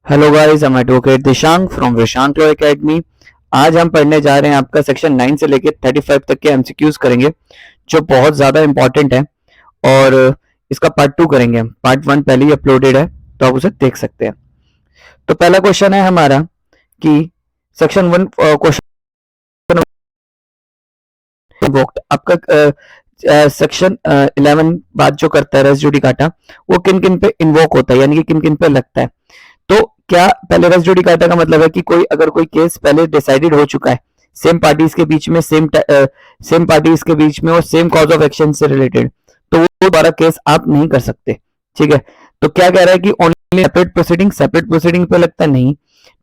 Hello guys, I am advocate Dishank from Vishant law academy. आज हम पढ़ने जा रहे हैं आपका सेक्शन 9 से लेकर 35 तक के एमसीक्यूज करेंगे जो बहुत ज़्यादा इंपॉर्टेंट है। और इसका पार्ट 2 करेंगे हम। पार्ट 1 पहले ही अपलोडेड है तो आप उसे देख सकते हैं। तो पहला क्वेश्चन है हमारा कि सेक्शन 1 क्वेश्चन आपका सेक्शन 11 बात जो करता है रेस जुडिकाटा, वो किन किन पे इन्वोक होता है, यानी कि किन किन पे लगता है। तो क्या पहले रेस जुडिकाटा का मतलब है कि अगर कोई केस पहले डिसाइडेड हो चुका है सेम पार्टीज के बीच में, सेम पार्टीज के बीच में और सेम कॉज ऑफ एक्शन से रिलेटेड, तो वो दोबारा केस आप नहीं कर सकते। ठीक है, तो क्या कह रहा है कि ओनली सेपरेट प्रोसीडिंग पे लगता नहीं।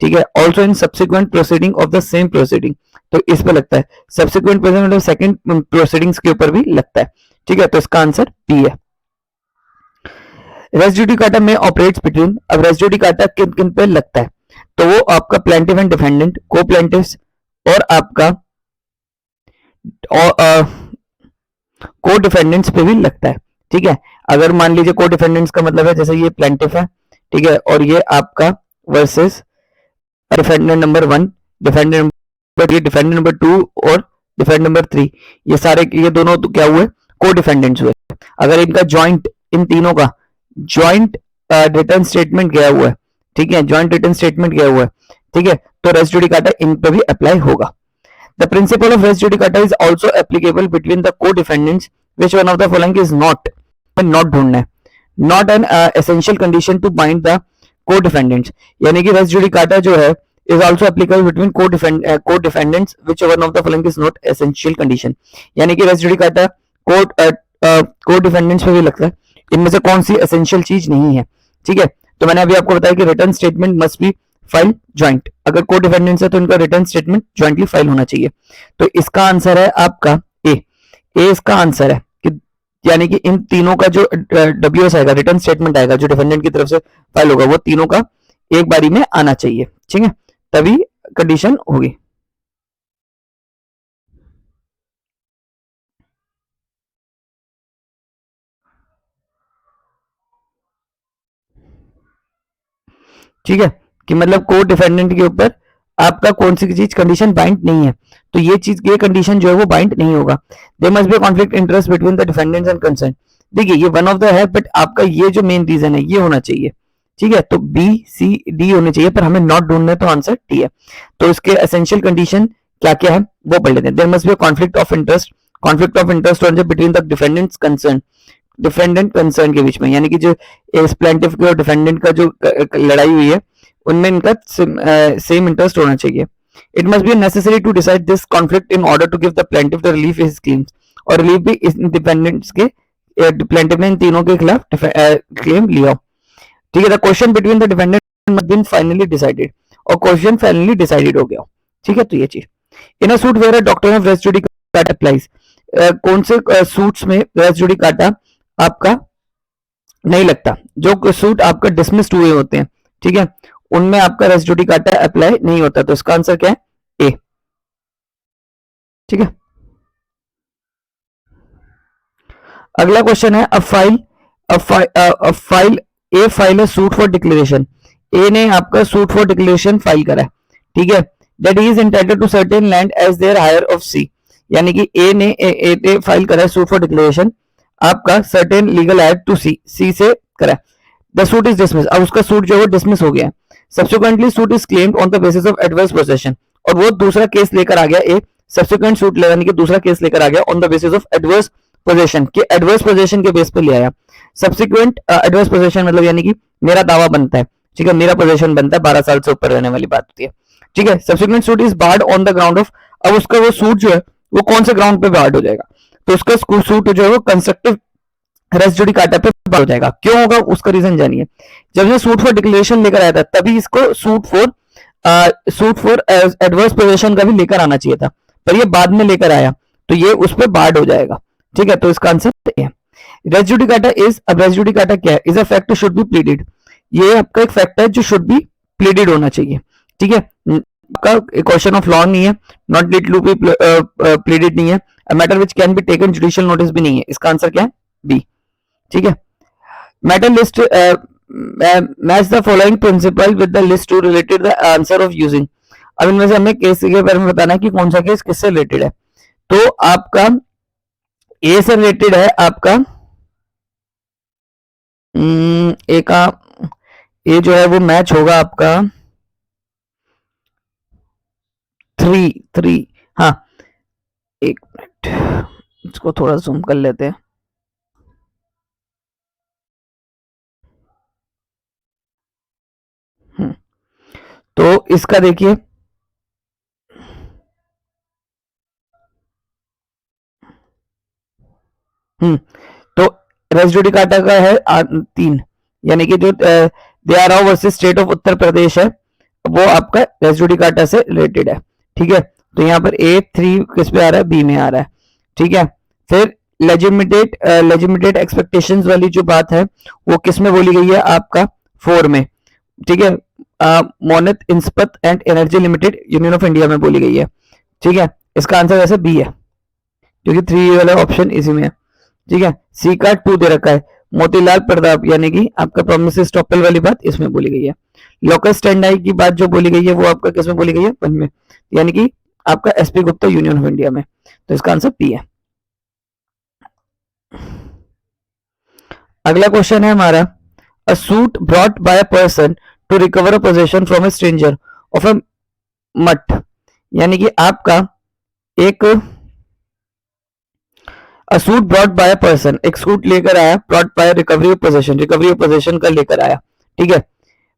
ठीक है, also in subsequent proceeding of the same proceeding, तो इस पे लगता है। सब्सिक्वेंट प्रोसीडिंग सेकंड प्रोसीडिंग्स के ऊपर भी लगता है। ठीक है, तो इसका आंसर बी है। रेस जुडिकाटा में ऑपरेट्स बिटवीन, अब रेस जुडिकाटा किन किन पे लगता है, तो वो आपका प्लेंटिफ एंड डिफेंडेंट, को प्लेंटिव्स और आपका को डिफेंडेंट्स पे भी लगता है। ठीक है, अगर मान लीजिए को डिफेंडेंट्स का मतलब है जैसे ये प्लेंटिफ है, ठीक है, और ये आपका versus defendant number 1, defendant number 2 और डिफेंडेंट नंबर 3, ये सारे ये दोनों तो क्या हुए, को डिफेंडेंट्स हुए। अगर इनका जॉइंट, इन तीनों का जॉइंट रिटर्न स्टेटमेंट गया हुआ है, ठीक है, जॉइंट रिटर्न स्टेटमेंट गया हुआ है, ठीक है, तो रेस जुडिकाटा इन पे भी अप्लाई होगा। The principle of res judicata is also applicable between the co defendants which one of the following is not, not ढूंढना है, not an essential condition to bind the co defendants, यानी कि res judicata जो है is also applicable between co-defendants which one of the following is not essential condition, यानी कि res judicata को defendants पे भी लगता है, इनमें से कौन सी एसेंशियल चीज नहीं है। ठीक है, तो मैंने अभी आपको बताया कि return statement must be file joint, अगर को डिफेंडेंट्स है तो इनका रिटर्न स्टेटमेंट ज्वाइंटली फाइल होना चाहिए। तो इसका आंसर है आपका ए इसका आंसर है कि यानी कि इन तीनों का जो डब्ल्यूएस आएगा, रिटर्न स्टेटमेंट आएगा जो डिफेंडेंट की तरफ से फाइल होगा, वो तीनों का एक बारी में आना चाहिए। ठीक है, तभी कंडीशन होगी। ठीक है, कि मतलब को डिफेंडेंट के ऊपर आपका कौन सी चीज कंडीशन बाइंड नहीं है, तो ये कंडीशन जो है वो बाइंड नहीं होगा। There must be conflict interest between the defendants and concern. देखिए ये वन ऑफ द है, बट आपका ये जो मेन रीजन है ये होना चाहिए। ठीक है, तो बी सी डी होने चाहिए, पर हमें नॉट ढूंढना है तो आंसर डी है। तो इसके एसेंशियल कंडीशन क्या क्या है वो पढ़ लेते हैं। There must be conflict of interest, conflict of interest between the defendants concern, defendant concern के बीच में, यानी कि जो प्लेंटिफ के और डिफेंडेंट का जो लड़ाई हुई है उनमें इनका सेम इंटरेस्ट होना चाहिए। It must be necessary to decide this conflict in order to give the plaintiff the relief his claims, और रिलीफ भी डिपेंडेंट्स के प्लेंटिफ ने इन तीनों के खिलाफ क्लेम लिया। ठीक है, the question between the defendant must been finally decided, और क्वेश्चन फाइनली डिसाइडेड हो गया। ठीक है, तो ये चीज in a suit where a doctor of res judicata applies, कौन से सूट्स में रेस जुडिकाटा आपका नहीं लगता, जो सूट आपका डिसमिस्ड हुए होते हैं, ठीक है, उनमें आपका रेस जुडिकाटा अप्लाई नहीं होता। तो इसका आंसर क्या है, ए। ठीक है, अगला क्वेश्चन है, ए फाइल है सूट फॉर डिक्लेरेशन, ए ने आपका सूट फॉर डिक्लेरेशन फाइल करा है। ठीक है, that he is entitled to certain land as their heir of c, यानी कि ए ने फाइल करा है सूट फॉर डिक्लेरेशन आपका certain legal aid to c से करा है। द सूट इज डिसमिस, अब उसका सूट जो है वो डिसमिस हो गया है। Subsequently suit is claimed on the basis of adverse possession, और वो दूसरा केस लेकर आ गया, ए सब्सिक्वेंट सूट यानी कि दूसरा केस लेकर आ गया on the basis of adverse possession के, एडवर्स पोजेशन के बेस पे ले आया। सब्सिक्वेंट एडवर्स पोजेशन मतलब यानी कि मेरा दावा बनता है, ठीक है, मेरा पोजेशन बनता है, 12 साल से ऊपर रहने वाली बात होती है। ठीक है, subsequent suit is barred on the ground of, अब उसका वो सूट जो है वो कौन से ग्राउंड पे बार्ड हो जाएगा, तो उसका सूट जो है वो कंस्ट्रक्टिव रेस जुडिकाटा पे बार्ड हो जाएगा। क्यों होगा उसका रीजन जानिए। जब ये सूट फॉर डिक्लेरेशन लेकर आया था तभी इसको सूट फॉर एडवर्स पोजीशन का भी लेकर आना चाहिए था, पर ये बाद में लेकर आया तो ये उस पर बार्ड हो जाएगा। ठीक है, तो इसका आंसर है। रेस जुडिकाटा इज, अब रेस जुडिकाटा क्या है, is a fact should be pleaded, ये आपका एक फैक्ट है जो शुड बी प्लीडेड होना चाहिए। ठीक है, आपका क्वेश्चन ऑफ लॉ नहीं है, not need to be pleaded नहीं है, a matter which can be taken judicial notice भी नहीं है। इसका आंसर क्या है, बी। ठीक है, matter list match the following principle with the list to related the answer of using. अब इनमें से हमें केस के बारे में बताना है कि कौन सा केस किससे रिलेटेड है। तो आपका ए से रिलेटेड है आपका ए का, ए जो है वो मैच होगा आपका 3 हाँ, एक मिनट इसको थोड़ा जूम कर लेते हैं। तो इसका देखिए तो रेस जुडिकाटा का है 3, यानी कि जो दयाराव versus state of Uttar Pradesh है वो आपका रेस जुडिकाटा से रिलेटेड है। ठीक है, तो यहाँ पर A3 किस पे आ रहा है, बी में आ रहा है। ठीक है, फिर लेजिमिटेड एक्सपेक्टेशंस वाली जो बात है वो किस में बोली गई है, आपका 4 में। ठीक है, Monnet Ispat and energy limited union of India में बोली गई है। ठीक है, इसका आंसर वैसे बी है क्योंकि 3 वाला ऑप्शन इसी में है। ठीक है, सी का 2 दे रखा है, मोतीलाल प्रताप यानी कि आपका प्रोमिस टॉपल वाली बात इसमें बोली गई है। लोकस स्टैंडाई की बात जो बोली गई है वो आपका किसमें बोली गई है, 1 में, यानी कि आपका SP Gupta union of India में। तो इसका आंसर पी है। अगला क्वेश्चन है हमारा, a suit brought by a person to recover a possession from a stranger of a math, यानी कि आपका एक a suit brought by a person, एक सूट लेकर आया, brought by recovery of possession का लेकर आया। ठीक है,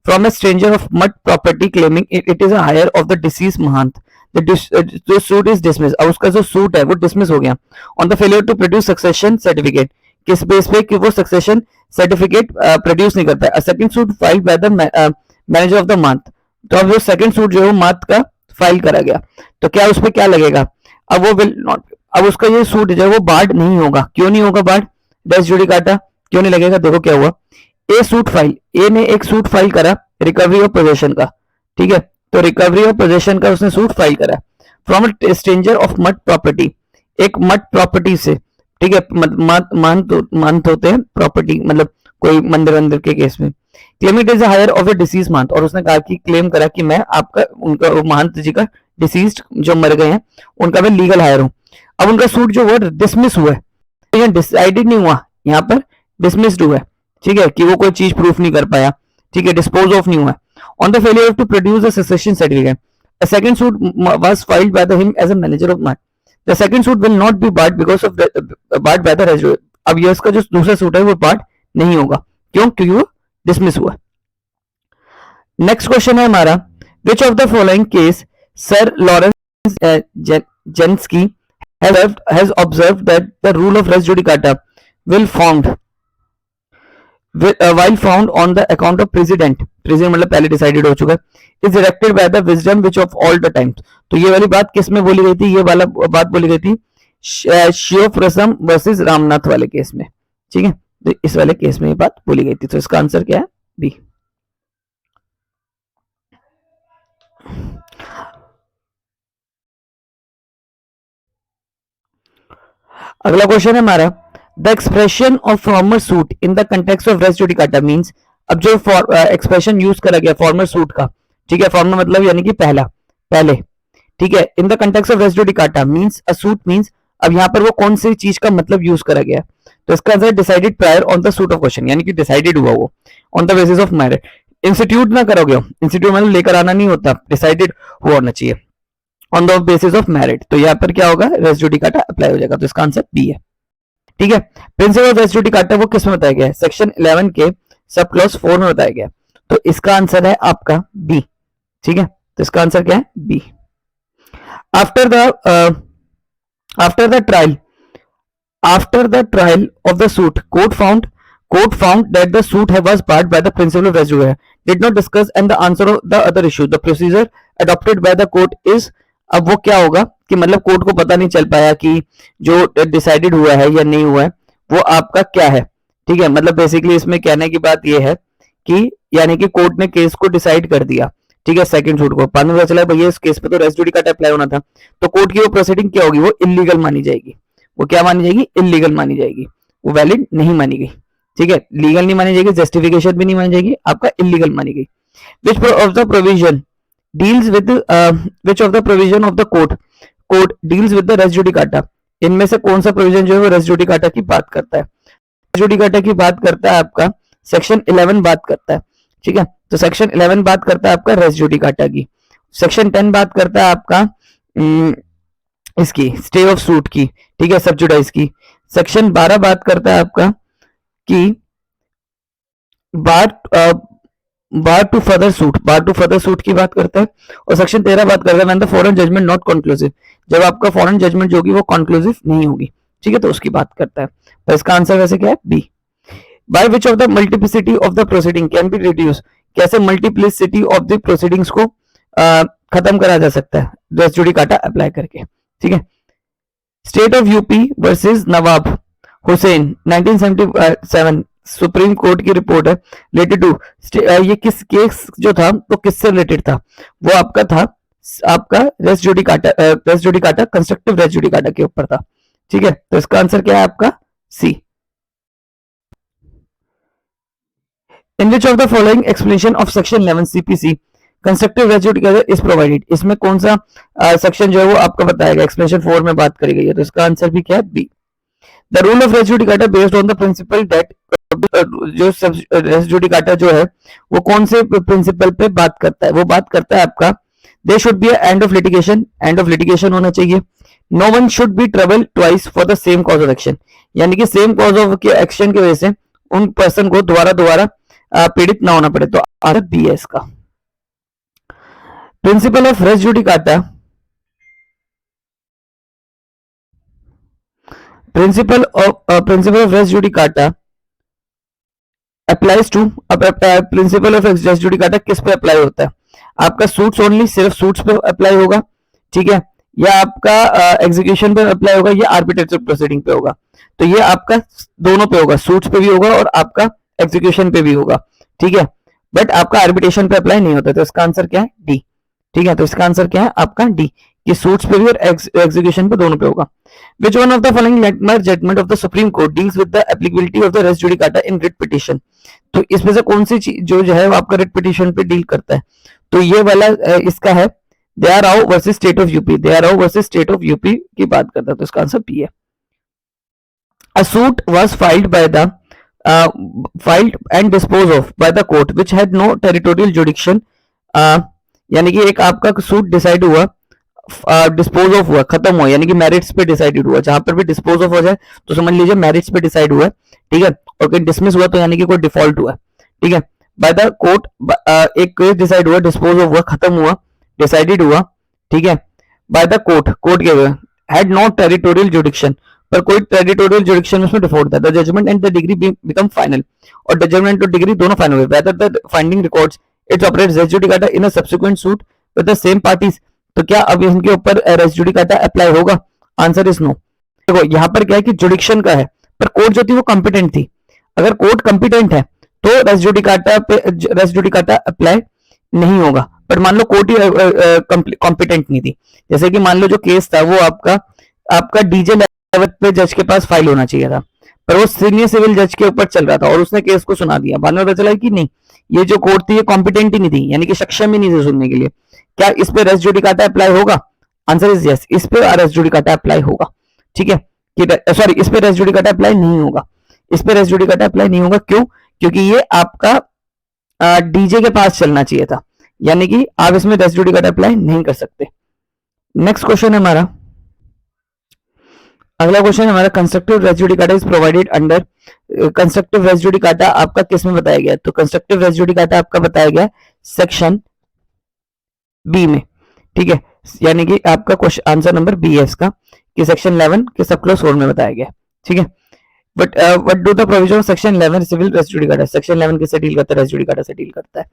from a stranger of math property claiming it is a heir of the deceased mahant, जो सूट इज डिसमिस। अब उसका जो सूट है वो डिसमिस हो गया on the failure to produce succession certificate, किस बेस पे कि वो सक्सेशन सर्टिफिकेट प्रोड्यूस नहीं कर पाया। Second suit file by the manager of the month, तो अब वो सेकंड सूट जो है मंथ का फाइल करा गया, तो क्या उस पर क्या लगेगा, अब वो विल नॉट, अब उसका ये सूट जो है वो बार्ड नहीं होगा। क्यों नहीं होगा बार्ड, रेस जुडिकाटा क्यों नहीं लगेगा, देखो क्या हुआ, ए सूट फाइल, ए ने एक सूट फाइल करा रिकवरी ऑफ पोजेशन का। ठीक है, तो रिकवरी ऑफ पोजेशन का उसने सूट फाइल करा from stranger of math property, एक मठ प्रॉपर्टी से। ठीक है, मंथ होते हैं प्रॉपर्टी, मतलब कोई मंदिर वंदिर के केस में। Claim it is hire of a disease month, और उसने कहा कि क्लेम करा कि मैं आपका उनका महंत जी का डिसीज जो मर गए हैं उनका मैं लीगल हायर हूं। अब उनका सूट जो हुआ डिसमिस हुआ है, तो डिसाइडेड नहीं हुआ, यहाँ पर डिसमिस्ड हुआ है। ठीक है, कि वो कोई चीज प्रूफ नहीं कर पाया। ठीक है, डिस्पोज ऑफ नहीं हुआ on the failure to produce a succession certificate, a second suit was filed by him as a manager of mart, the second suit will not be barred because of barred by the residue। अब ये उसका जो दूसरा suit है वो board नहीं होगा, क्यों, क्योंकि वो डिसमिस हुआ। नेक्स्ट क्वेश्चन है हमारा, which of the following case sir Lawrence जेंस्की has observed that the rule of res judicata will found while found on the account of president मतलब पहले डिसाइडेड हो चुका है, is directed by the wisdom which of all the times। तो ये वाली बात किस में बोली गई थी, ये वाला बात बोली गई थी शिवप्रसम वर्सेस रामनाथ वाले केस में। ठीक है, तो इस वाले केस में ये बात बोली गई थी, तो इसका आंसर क्या है, बी। अगला क्वेश्चन है हमारा, the expression of former suit in the context of res judicata means. अब जो एक्सप्रेशन यूज करा गया फॉर्मर सूट का, ठीक है, फॉर्मर मतलब यानी कि पहले। ठीक है, in the context of res judicata means a suit means, अब यहाँ पर वो कौन सी चीज का मतलब यूज करा गया, तो इसका answer decided prior on the suit of question, यानी कि डिसाइडेड हुआ वो on the basis of merit. Institute ना करोगे, इंस्टीट्यूट मतलब लेकर आना नहीं होता, डिसाइडेड हुआ होना चाहिए on the basis of merit. तो यहाँ पर क्या होगा, रेस जुडिकाटा अप्लाई हो जाएगा, तो इसका आंसर बी है। ठीक है, प्रिंसिपल ऑफ रेस जुडिकाटा वो किस में बताया गया है, सेक्शन 11 के सब क्लॉज 4 में बताया गया, तो इसका आंसर है आपका बी। ठीक है, तो इसका आंसर क्या है, B. After the trial of the suit court found that the suit was barred by the principle of res judicata, did not discuss and the answer of the other issue, the procedure adopted by the court is। अब वो क्या होगा कि मतलब court को पता नहीं चल पाया कि जो डिसाइडेड हुआ है या नहीं हुआ है वो आपका क्या है। ठीक है, मतलब बेसिकली इसमें कहने की बात ये है कि यानी कि कोर्ट ने केस को डिसाइड कर दिया। ठीक है, सेकंड सूट को बाद में पता चला भैया इस केस पे तो रेस जुडिकाटा अप्लाई होना था, तो कोर्ट की वो प्रोसीडिंग क्या होगी, वो इलीगल मानी जाएगी। वो क्या मानी जाएगी, इलीगल मानी जाएगी, वो वैलिड नहीं मानी गई। ठीक है, लीगल नहीं मानी जाएगी, जस्टिफिकेशन भी नहीं मानी जाएगी, आपका इलीगल मानी गई। Which of the provision deals with which of the provision of the code deals with the res judicata, इनमें से कौन सा प्रोविजन जो है वो रेस जुडिकाटा की बात करता है? रेस जुडिकाटा की बात करता है आपका सेक्शन 11 बात करता है, ठीक है, तो सेक्शन 11 बात करता है आपका रेस जुडिकाटा की। सेक्शन 10 बात करता है आपका इसकी स्टे ऑफ सूट की, ठीक है, सब्जुडाइज की। सेक्शन 12 बात करता है आपका कि बार टू फर्दर सूट की बात करता है। और सेक्शन 13 बात करता है when the foreign judgment not conclusive, जब आपका फॉरेन जजमेंट जो होगी वो कंक्लूसिव नहीं होगी, ठीक है, तो उसकी बात करता है। तो इसका आंसर वैसे क्या है? B. By which of the multiplicity of the proceeding can be reduce, कैसे मल्टीप्लिसिटी ऑफ द प्रोसीडिंग्स को खत्म करा जा सकता है रेस जुडिकाटा अप्लाई करके, ठीक है। State of UP versus Nawab Hussain 1977 supreme court की रिपोर्ट है रिलेटेड टू, ये किस केस जो था तो किससे रिलेटेड था? वो आपका था आपका res judicata constructive res judicata के ऊपर था, ठीक है, तो इसका आंसर क्या है आपका? C. In which of the following explanation of section 11 CPC constructive res judicata is provided, इसमें कौन सा सेक्शन जो है वो आपका बताएगा? एक्सप्लेनेशन 4 में बात करी गई है, तो इसका आंसर भी क्या है? B. The rule of res judicata based on the principle that, जो रेस जुडिकाटा जो है वो कौन से प्रिंसिपल पे बात करता है? वो बात करता है आपका there should be end of litigation होना चाहिए। No one should be trouble twice for the same cause of action, यानी कि सेम कॉज ऑफ एक्शन की वजह से उन पर्सन को दोबारा पीड़ित ना होना पड़े, तो आंसर बी है इसका। Principle of res judicata, principle of res judicata applies to, principle of res judicata किस पे अप्लाई होता है? आपका सूट्स ओनली, सिर्फ सूट्स पे अप्लाई होगा, ठीक है, या आपका एग्जीक्यूशन पे अप्लाई होगा, या आर्बिट्रेटिव प्रोसीडिंग पे होगा? तो ये आपका दोनों पे होगा, सूट्स पे भी होगा और आपका एग्जीक्यूशन पे भी होगा, ठीक है, बट आपका आर्बिट्रेशन पे अप्लाई नहीं होता, तो इसका आंसर क्या है? डी, ठीक है, तो इसका आंसर क्या है आपका? डी, कि सूट्स पे भी और एग्जीक्यूशन पे दोनों पे होगा। Which one of the following landmark judgment of the Supreme Court deals with the applicability of the res judicata in writ petition? तो इसमें से कौन सी चीज जो है वो आपका रिट पिटिशन पे डील करता है? तो ये वाला इसका है Daryao versus state of UP, Daryao versus state of UP की बात करता है, तो इसका आंसर पी है। A suit was filed and disposed of by the court which had no territorial jurisdiction, यानी कि एक आपका सूट डिसाइड हुआ, डिस्पोज ऑफ हुआ, खत्म हुआ, यानी कि मैरिट्स पे डिसाइडेड हुआ, जहां पर भी डिस्पोज ऑफ हो जाए तो समझ लीजिए मैरिट्स पे डिसाइड हुआ है, ठीक है, और कोई डिसमिस हुआ तो यानी कि कोई डिफॉल्ट हुआ, ठीक है, बाय द कोर्ट, एक केस डिसाइड हुआ, डिस्पोज ऑफ हुआ, खत्म हुआ, डिसाइडेड हुआ, ठीक है, बाय द कोर्ट के हुए, हैड नॉट टेरिटोरियल जुडिक्शन, पर कोई टेरिटोरियल जुडिक्शन उसमें डिफॉल्ट था, the judgment and the decree become final, और जजमेंट और डिग्री दोनों फाइनल हुए, whether the finding records its operates res judicata in a subsequent suit with the same parties, तो क्या अब इनके ऊपर रेस जुडिकाटा अप्लाई होगा? Answer is no. देखो यहाँ पर क्या है कि जुडिक्शन का है, पर कोर्ट जो थी वो कॉम्पिटेंट थी, अगर कोर्ट कॉम्पिटेंट है तो रेस जुडिकाटा अप्लाई नहीं होगा, पर मान लो कोर्ट ही कॉम्पिटेंट नहीं थी, जैसे कि मान लो जो केस था वो आपका डीजे लेवल पे जज के पास फाइल होना चाहिए था, पर वो सीनियर सिविल जज के ऊपर चल रहा था और उसने केस को सुना दिया, बाद में पता चला कि नहीं ये जो कोर्ट थी ये कॉम्पिटेंट ही नहीं थी, यानी कि सक्षम ही नहीं थी सुनने के लिए, क्या इस पे रेस जुडिकाटा अप्लाई होगा? आंसर इज यस, इस पे रेस जुडिकाटा अप्लाई होगा, ठीक है, सॉरी इस पे रेस जुडिकाटा अप्लाई नहीं होगा, इस पे रेस जुडिकाटा अप्लाई नहीं होगा, क्यों? क्योंकि ये आपका डीजे के पास चलना चाहिए था, यानी कि आप इसमें रेस जुडिकाटा अप्लाई नहीं कर सकते। नेक्स्ट क्वेश्चन है हमारा, अगला क्वेश्चन हमारा constructive res judicata is provided under, constructive res judicata आपका किस में बताया गया? तो कंस्ट्रक्टिव रेस जुडिकाटा आपका बताया गया सेक्शन बी में, ठीक है, यानी कि आपका क्वेश्चन आंसर नंबर बी है इसका, कि सेक्शन 11 के सब क्लॉज 4 में बताया गया, ठीक है, but what do the provision of section 11 civil res judicata, section 11 किससे डील करता है? रेस जुडिकाटा से डील करता है,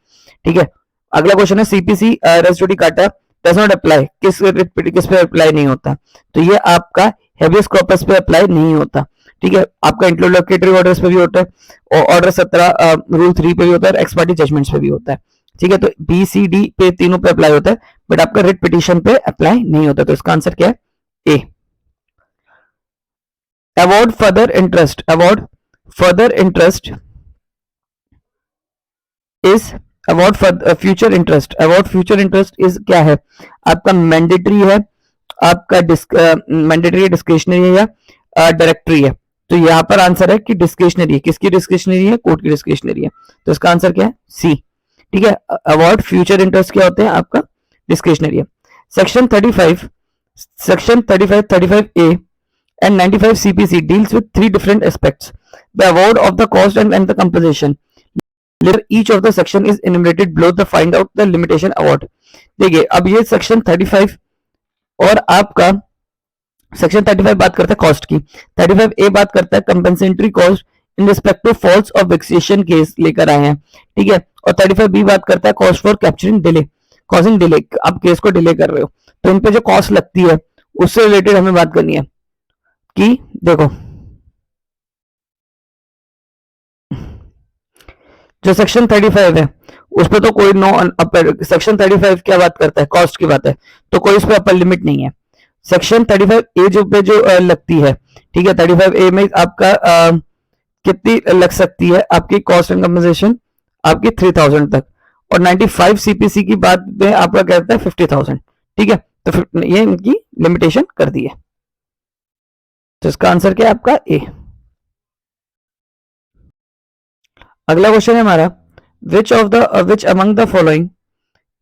ठीक है। अगला क्वेश्चन है CPC res judicata does not apply, किस पे अप्लाई नहीं होता? तो ये आपका हेबियस कॉर्पस पे अप्लाई नहीं होता, ठीक है, आपका इंटरलोकेटरी ऑर्डर्स पे भी होता है, और ऑर्डर 17 रूल 3 पे भी होता है, और एक्स पार्टी जजमेंट्स पे भी होता है, ठीक है, तो बी सी डी पे तीनों पे अप्लाई होता है, बट आपका रिट पिटीशन पे अप्लाई नहीं होता, तो इसका आंसर क्या है? A. Award further interest is about future interest. About future interest is क्या है आपका, मैंडेटरी है, आपका मैंडेटरी डिस्क्रिशनरी है या डायरेक्टरी है। तो यहाँ पर आंसर है कि डिस्क्रिशनरी है। किसकी डिस्क्रिशनरी है, कोर्ट की डिस्क्रिशनरी है। तो इसका आंसर क्या है, सी। ठीक है, अवार्ड फ्यूचर इंटरेस्ट क्या होते हैं आपका, डिस्क्रिशनरी है। Section 35, section 35 A and 95 CPC deals with three different aspects: the award of the cost and the compensation. Later, each of the section is enumerated below the find out the limitation award. देखिए अब ये section 35 और आपका section 35 बात करता है cost की, 35 ए बात करता है compensatory cost in respect to false of vexation case लेकर आए हैं। ठीक है, और 35 बी बात करता है cost for capturing delay, causing delay, आप केस को डिले कर रहे हो तो इन पे जो कॉस्ट लगती है उससे रिलेटेड हमें बात करनी है कि देखो जो सेक्शन 35 है उस पर तो कोई नो अपर, सेक्शन 35 क्या बात करता है, कॉस्ट की बात है, तो कोई उस पर अपर लिमिट नहीं है। सेक्शन 35 ए जो पे जो लगती है, ठीक है, 35 ए में आपका कितनी लग सकती है आपकी कॉस्ट एंड कंपनसेशन, आपकी 3000 तक, और 95 सीपीसी की बात में आपका कहता है 50,000। ठीक है, तो ये इनकी लिमिटेशन कर दी है। तो इसका आंसर क्या है आपका ए। अगला क्वेश्चन है हमारा, which among the following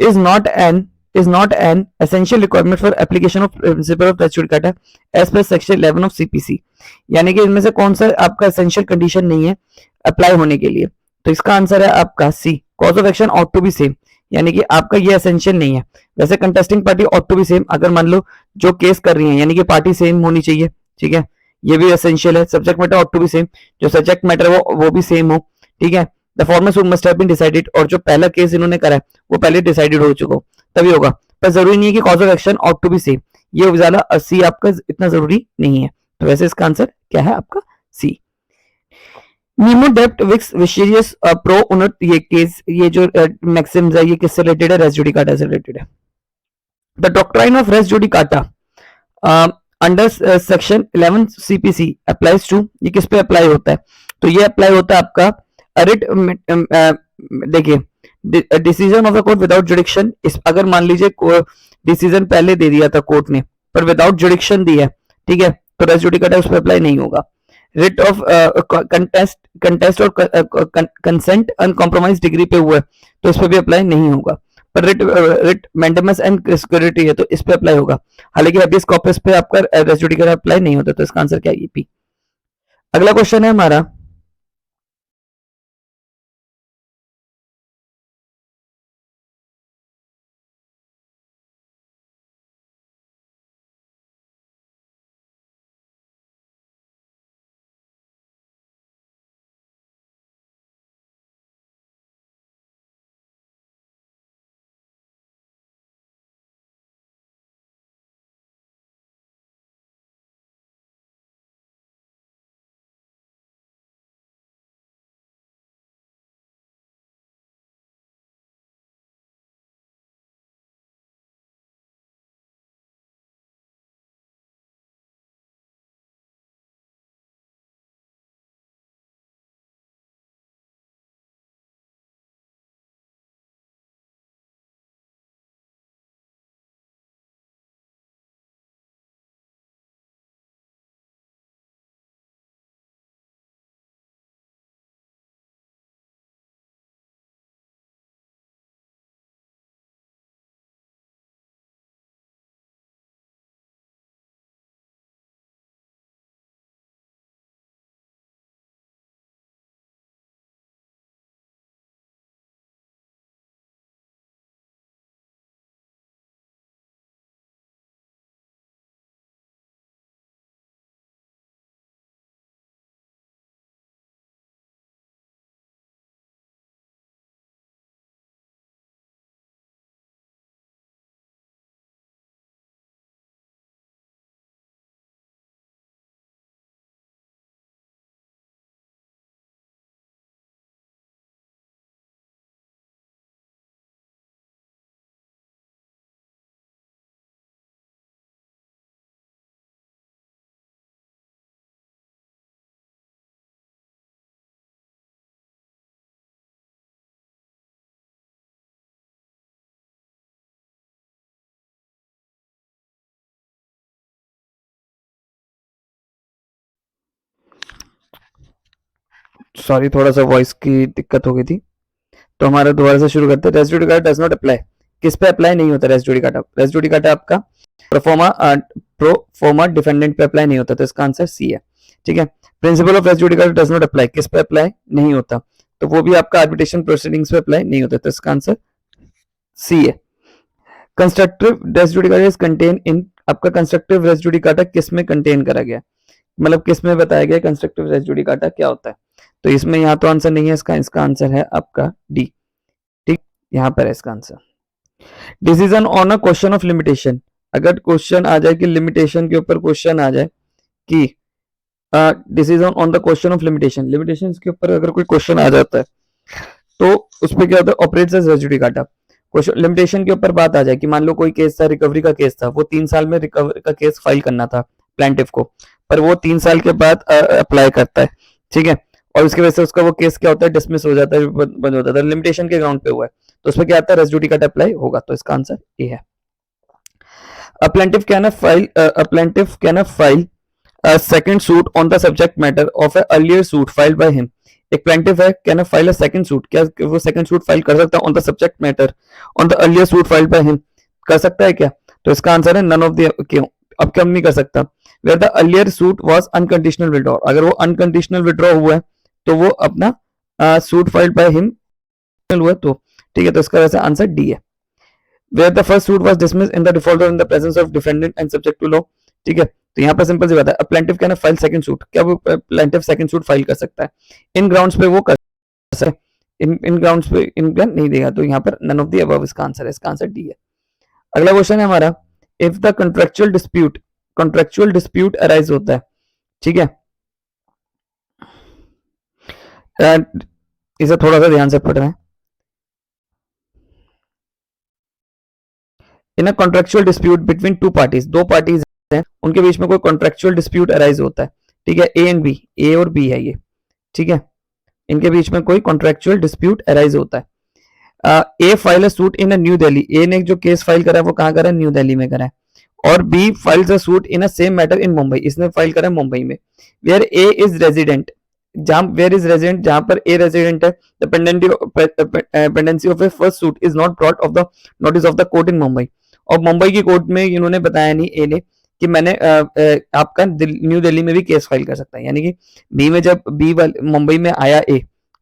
is not an is not an essential requirement for application of principle of res judicata as per section 11 of CPC। यानी कि इनमें से कौन सा आपका एसेंशियल कंडीशन नहीं है अप्लाई होने के लिए। तो इसका आंसर है आपका c, cause of action ought to be same. यानी कि आपका ये एसेंशियल नहीं है। वैसे contesting party ought to be same, अगर मान लो जो केस कर रही है यानी कि पार्टी सेम होनी चाहिए। ठीक है, ये भी एसेंशियल है। Subject matter ought to be same, जो सब्जेक्ट मैटर वो भी सेम हो। ठीक है, the former suit must have been decided, और जो पहला केस इन्होंने करा है वो पहले डिसाइडेड हो चुका हो तभी होगा। पर जरूरी नहीं है कि cause of action ought to be same, ये ज्यादा सी आपका इतना जरूरी नहीं है। तो वैसे इसका आंसर क्या है आपका सी। नीमो डेप्ट विक्स विशेरियस प्रो उनट, ये केस, ये जो मैक्सिम्स है ये किससे रिलेटेड है, रेस जुडिकाटा से रिलेटेड है। The doctrine of res judicata under section 11 CPC applies to, ये किस पे अप्लाई होता है, तो ये अप्लाई होता है आपका रिट, देखिए decision of the court without जुडिक्शन। अगर मान लीजिए डिसीजन पहले दे दिया था कोर्ट ने पर विदाउट जुडिक्शन दी है, ठीक है, तो रेस जुडिकाटा उस पर अप्लाई नहीं होगा। रिट ऑफ कंटेस्ट और कंसेंट अनकॉम्प्रोमाइज डिग्री पे हुआ है तो इस पर भी अप्लाई नहीं होगा। पर रिट मैंडेमस एंड सिक्योरिटी है तो इस पे अप्लाई होगा। हालांकि हेबियस कॉर्पस पे आपका रेस जुडिकाटा अप्लाई नहीं होता। तो इसका आंसर क्या है, ईपी। अगला क्वेश्चन है हमारा, सॉरी, थोड़ा सा वॉइस की दिक्कत हो गई थी, तो हमारा दोबारा से शुरू करते हैं। Res judicata does not apply, किस पे अप्लाई नहीं होता रेस जुडिकाटा? रेस जुडिकाटा आपका प्रोफोमा डिफेंडेंट पे अप्लाई नहीं होता, तो इसका आंसर सी है। ठीक है, principle of res judicata does not apply, किस पे अप्लाई नहीं होता? तो वो भी आपका आर्बिट्रेशन प्रोसीडिंग्स पे अप्लाई नहीं होता, तो इसका आंसर सी है। Constructive res judicata is contain in, आपका कंस्ट्रक्टिव रेस जुडिकाटा किस में कंटेन करा गया, मतलब किस में बताया गया कंस्ट्रक्टिव रेस जुडिकाटा क्या होता है? तो इसमें यहाँ तो आंसर नहीं है इसका आंसर है आपका डी। ठीक, यहाँ पर है इसका answer. Decision on a question of limitation, अगर क्वेश्चन आ जाए कि लिमिटेशन के ऊपर क्वेश्चन आ जाए कि decision on the question of limitation, limitation के ऊपर अगर कोई क्वेश्चन आ जाता है तो उस पर क्या होता है? Operates as res judicata. Question limitation के ऊपर बात आ जाए कि मान लो कोई केस था, रिकवरी का केस था, वो 3 साल में रिकवरी का केस फाइल करना था प्लेंटिफ को, पर वो 3 साल के बाद अप्लाई करता है, ठीक है, और उसकी वजह से उसका वो केस क्या होता है? डिसमिस हो जाता है, बंद हो जाता है, लिमिटेशन के ग्राउंड पे हुआ है, तो उसमें क्या आता है? रेस जुडिकाटा अप्लाई होगा, तो इसका आंसर ए है। A plaintiff can file a second suit on the subject matter of a earlier suit filed by him. एक प्लेंटिफ है, can file a second suit, क्या वो सेकंड सूट फाइल कर सकता है on the subject matter on the earlier suit filed by him? कर सकता है क्या? तो इसका आंसर है नन ऑफ द, क्यों? अब क्या नहीं कर सकता? Where the earlier suit was unconditional withdraw, अगर वो अनकंडीशनल विड्रॉ हुआ है तो वो अपना सूट फाइल्ड बाय हिम हुआ, तो ठीक है, तो इसका वैसे आंसर डी है। Where the first suit was dismissed in the default or in the presence of defendant and subject to law, ठीक है, तो यहाँ पर सिंपल सी बात है, a plaintiff can file second suit, क्या वो plaintiff second suit फाइल कर सकता है? इन ग्राउंड्स पे वो कर सकता है, इन ग्राउंड्स पे इनका नहीं देगा, तो यहाँ पर नन ऑफ द अबव इसका आंसर है, इसका आंसर डी है। अगला क्वेश्चन है हमारा, if the contractual dispute arise होता है, ठीक है, इसे थोड़ा सा ध्यान से पढ़ रहे हैं। In a contractual dispute between two parties, दो पार्टीज हैं, उनके बीच में कोई कॉन्ट्रेक्चुअल डिस्प्यूट अराइज होता है, ठीक है, ए एंड बी, ए और बी है ये, ठीक है, इनके बीच में कोई कॉन्ट्रेक्चुअल डिस्प्यूट अराइज होता है। A file a suit in New Delhi, a ने जो केस फाइल करा है वो कहाँ करा है? न्यू दिल्ली में करा है, और B files a suit in a same matter in Mumbai, इसने फाइल करा है मुंबई में। वेयर ए इज रेजिडेंट, जहां पर ए रेजिडेंट है, the pendency of a first suit is not brought of the notice of the court in Mumbai, और मुंबई की court में इन्होंने बताया नहीं ए ने कि मैंने आपका न्यू दिल्ली में भी केस फाइल कर सकता है, यानी कि बी में जब बी मुंबई में आया ए,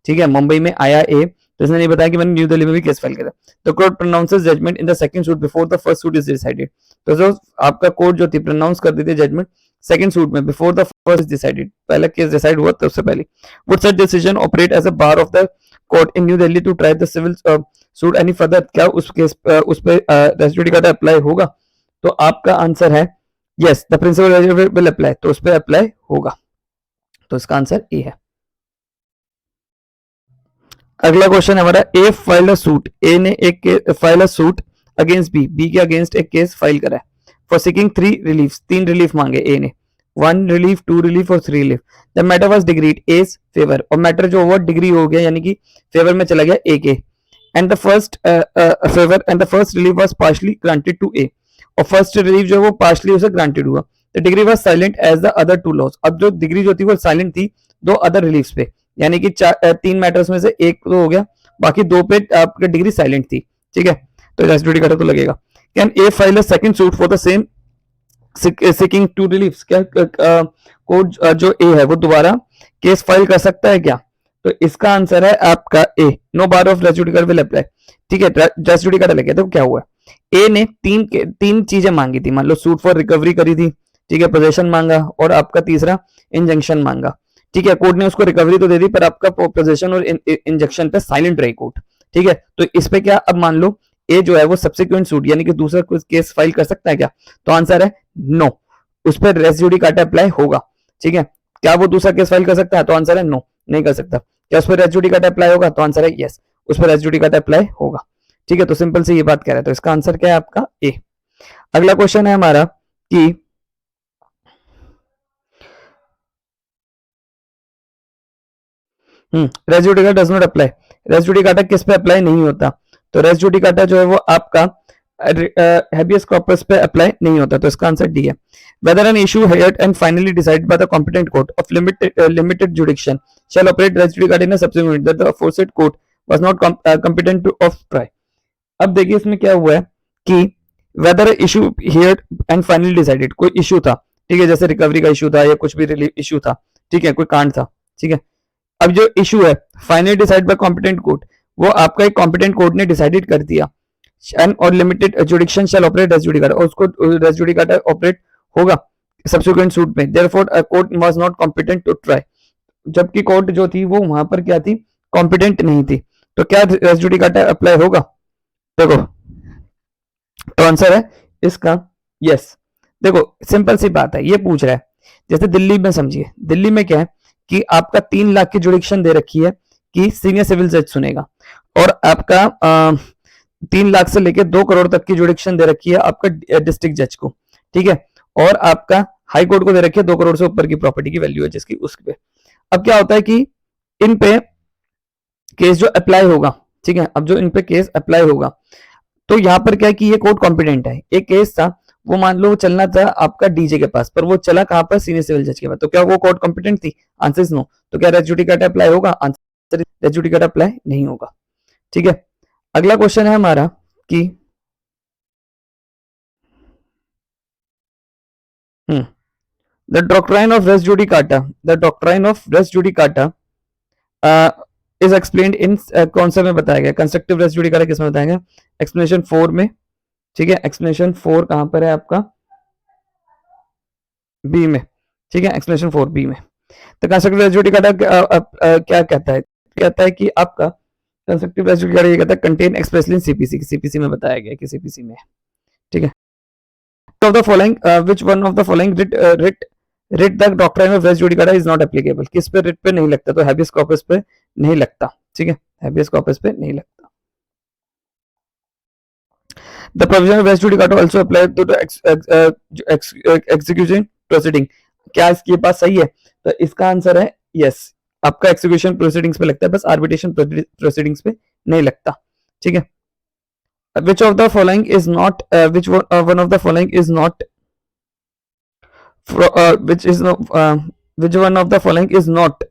ठीक है, मुंबई में आया ए, तो इसने नहीं बताया कि मैंने न्यू दिल्ली में भी केस फाइल करा। तो court pronounces judgment in the second suit before the first suit is decided, तो जो आपका कोर्ट जो थी प्रोनाउंस कर देती है जजमेंट सेकंड सूट में before the first is decided, पहला केस डिसाइड हुआ तो उससे पहले। Would such decision operate as a bar of the court in New Delhi to try the civil suit any further, क्या उस केस उस पे रेस जुडिकाटा अप्लाई होगा? तो आपका आंसर है yes, the principle will apply, तो उस पे अप्लाई होगा, तो इसका आंसर ए है। अगला क्वेश्चन हमारा, ए फाइल अ सूट, ए ने एक file a suit against B, B के अगेंस्ट एक केस फाइल करा है फॉर सीकिंग 3 रिलीफ, 3 रिलीफ मांगे ए ने, 1 रिलीफ, 2 रिलीफ और 3 relief. The matter was decreed as favour, और मैटर जो हुआ डिग्री हो गया, यानी कि फेवर में चला गया ए के, and the first favour and the first relief was partially granted to a, और फर्स्ट रिलीफ जो वो पार्शली उसे ग्रांटेड हुआ। The decree was silent as the other two loss, अब जो डिग्री जो थी वो साइलेंट थी दो अदर रिलीफ्स पे, यानी कि 3 मैटर्स में से एक तो हो गया, बाकी 2 पे आपकी डिग्री साइलेंट थी, ठीक है, तो रेस जुडिकाटा तो लगेगा। Can a file a second suit for the same seeking 2 reliefs, क्या कोर्ट जो ए है वो दोबारा केस फाइल कर सकता है क्या? तो इसका आंसर है आपका a, no bar of res judicata will apply, ठीक है, रेस जुडिकाटा लगे। तो क्या हुआ, ए ने तीन चीजें मांगी थी, मान लो सूट फॉर रिकवरी करी थी, ठीक है, पोजेशन मांगा, और आपका तीसरा इंजंक्शन मांगा, ठीक है, कोर्ट ने उसको रिकवरी तो दे दी पर आपका पोजेशन और इंजेक्शन पे साइलेंट रही कोर्ट, ठीक है, तो इस पे क्या, अब मान लो ए जो है वो सब्सिक्वेंट सूट यानी कि दूसरा कोई केस फाइल कर सकता है क्या? तो आंसर है नो, उस पर रेस जुडिकाटा अप्लाई होगा, ठीक है, क्या वो दूसरा केस फाइल कर सकता है? तो आंसर है नो, नहीं कर सकता। क्या उस पर रेस जुडिकाटा अप्लाई होगा? तो आंसर है यस, उस पर रेस जुडिकाटा अप्लाई होगा, ठीक है, तो सिंपल से ये बात कह रहा है, तो इसका आंसर क्या है आपका ए। अगला क्वेश्चन है हमारा कि res judicata does not apply, res judicata किस पे अप्लाई नहीं होता? तो रेस जुडिकाटा जो है वो आपका हैबियस कॉर्पस पे अप्लाई नहीं होता, तो इसका आंसर डी है। Whether an issue heard and finally decided by the competent court of limited jurisdiction shall operate res regarding the subsequent that the aforesaid court was not competent to of try. अब देखिए इसमें क्या हुआ है कि whether issue heard and finally decided, कोई issue था, ठीक है, जैसे रिकवरी का इशू था या कुछ भी इशू था, ठीक है, कोई कांड था, ठीक है। अब जो इशू है finally decide bye competent court, वो आपका एक कॉम्पिटेंट कोर्ट ने डिसाइडेड कर दिया एंड और limited jurisdiction shall operate res judicata, और उसको रेस जुडिकाटा ऑपरेट होगा सब्सिक्वेंट सूट में। Therefore court was not competent to try, जबकि कोर्ट जो थी वो वहां पर क्या थी, कॉम्पिटेंट नहीं थी, तो क्या रेस जुडिकाटा अप्लाई होगा? देखो तो आंसर है इसका यस। देखो सिंपल सी बात है, ये पूछ रहा है जैसे दिल्ली में, समझिए दिल्ली में क्या है कि आपका 3 लाख की जुडिक्शन दे रखी है कि सीनियर सिविल जज सुनेगा, और आपका 3 लाख से लेकर 2 करोड़ तक की जुडिक्शन दे रखी है आपका डिस्ट्रिक्ट जज को, ठीक है, और आपका हाई कोर्ट को दे रखी है 2 करोड़ से ऊपर की प्रॉपर्टी की वैल्यू है जिसकी, उस पे अब क्या होता है कि इन पे केस जो अप्लाई होगा, ठीक है, अब जो इन पे केस अप्लाई होगा, तो यहाँ पर क्या है कि ये कोर्ट कॉम्पिटेंट है। एक केस था वो मान लो चलना था आपका डीजे के पास, पर वो चला कहां पर, सीनियर सिविल जज के पास, तो क्या वो कोर्ट कॉम्पिटेंट थी? Answer is no. तो क्या रेस जुडिकाटा अप्लाई होगा? आंसर रेस जुडिकाटा अप्लाई नहीं होगा, ठीक है। अगला क्वेश्चन है हमारा कि the doctrine of res judicata, the doctrine of res judicata is explained in, कौन सा में बताया गया? कंस्ट्रक्टिव रेस जुडिकाटा किसमें बताया गया? एक्सप्लेनेशन 4 में, ठीक है, एक्सप्लेनेशन 4 कहां पर है आपका? बी में, ठीक है, एक्सप्लेनेशन 4 बी में। तो कंस्ट्रक्टिव रेस जुडिकाटा क्या कहता है? कहता है कि आपका कंस्ट्रक्टिव रेस जुडिकाटा ये कहता है contain expressly in CPC, CPC में बताया गया कि सीपीसी में, ठीक है। Of the following which one of the following writ the doctrine of res judicata is not applicable, किस पे रिट पे नहीं लगता? तो हैबियस कॉर्पस पे नहीं लगता, ठीक है, हैबियस कॉर्पस पे नहीं लगता। The provision of res judicata also applied to the execution proceeding, क्या इसके पास सही है? तो इसका आंसर है यस, आपका एक्सिक्यूशन प्रोसीडिंग्स पे लगता है, बस आर्बिट्रेशन प्रोसीडिंग्स पे नहीं लगता, ठीक है। Which of the following is not which one of the following is not which one of the following is not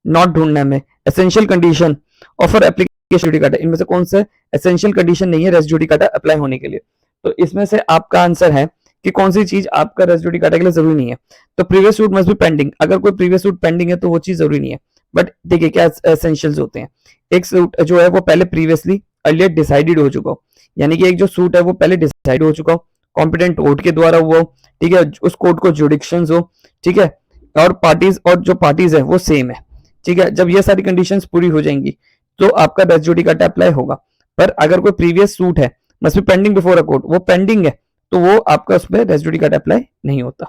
ढूंढने में essential condition of application judicata, इनमें से कौन सा एसेंशियल कंडीशन नहीं है रेस जुडिकाटा अप्लाई होने के लिए? तो इसमें से आपका आंसर है कि कौन सी चीज आपका रेस जुडिकाटा के लिए जरूरी नहीं है? तो previous suit must be pending, अगर कोई प्रीवियस सूट पेंडिंग है तो वो चीज जरूरी नहीं है। बट देखिए क्या एसेंशियल्स होते हैं, एक सूट जो है वो पहले प्रीवियसली अर्लियर डिसाइडेड हो चुका हो, यानी कि एक जो सूट है वो पहले डिसाइड हो चुका हो, कॉम्पिटेंट कोर्ट के द्वारा हुआ हो, ठीक है, उस कोर्ट को जुडिक्शंस हो, ठीक है, और पार्टीज और जो पार्टीज है वो सेम है, ठीक है। जब ये सारी कंडीशंस पूरी हो जाएंगी तो आपका रेस जुडिकाटा अप्लाई होगा। पर अगर कोई प्रीवियस सूट है must be pending before a court, वो पेंडिंग है तो वो आपका उसमें रेस जुडिकाटा अप्लाई नहीं होता।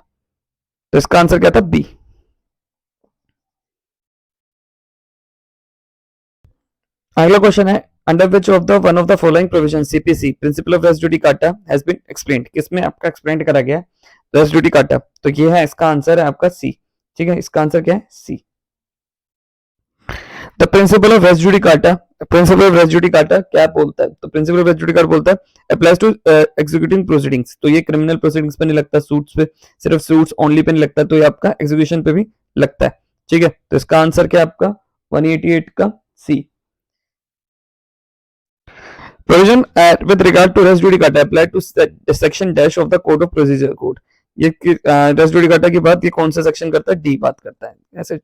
तो इसका आंसर क्या था? बी। अगला क्वेश्चन है under which of the one of the following provision CPC principle of res judicata has been explained, किसमें आपका एक्सप्लेन करा गया रेस जुडिकाटा? तो ये है, इसका आंसर है आपका सी, ठीक है, इसका आंसर क्या है? C. The principle of res judicata, principle of res judicata क्या बोलता है? तो प्रिंसिपल ऑफ रेस जुडिकाटा बोलता है अप्लाइज टू एग्जीक्यूटिंग प्रोसीडिंग्स, तो ये क्रिमिनल प्रोसीडिंग्स पे नहीं लगता, सूट्स पे, सिर्फ सूट्स ओनली पे नहीं लगता, तो ये आपका एग्जीक्यूशन पे भी लगता है, ठीक है। तो इसका आंसर क्या है आपका 188 का C. Provision with regard to res judicata apply to section dash of the code of procedure code, ये रेस जुडिकाटा की बात ये कौन सा सेक्शन करता है? डी बात करता है। ऐसे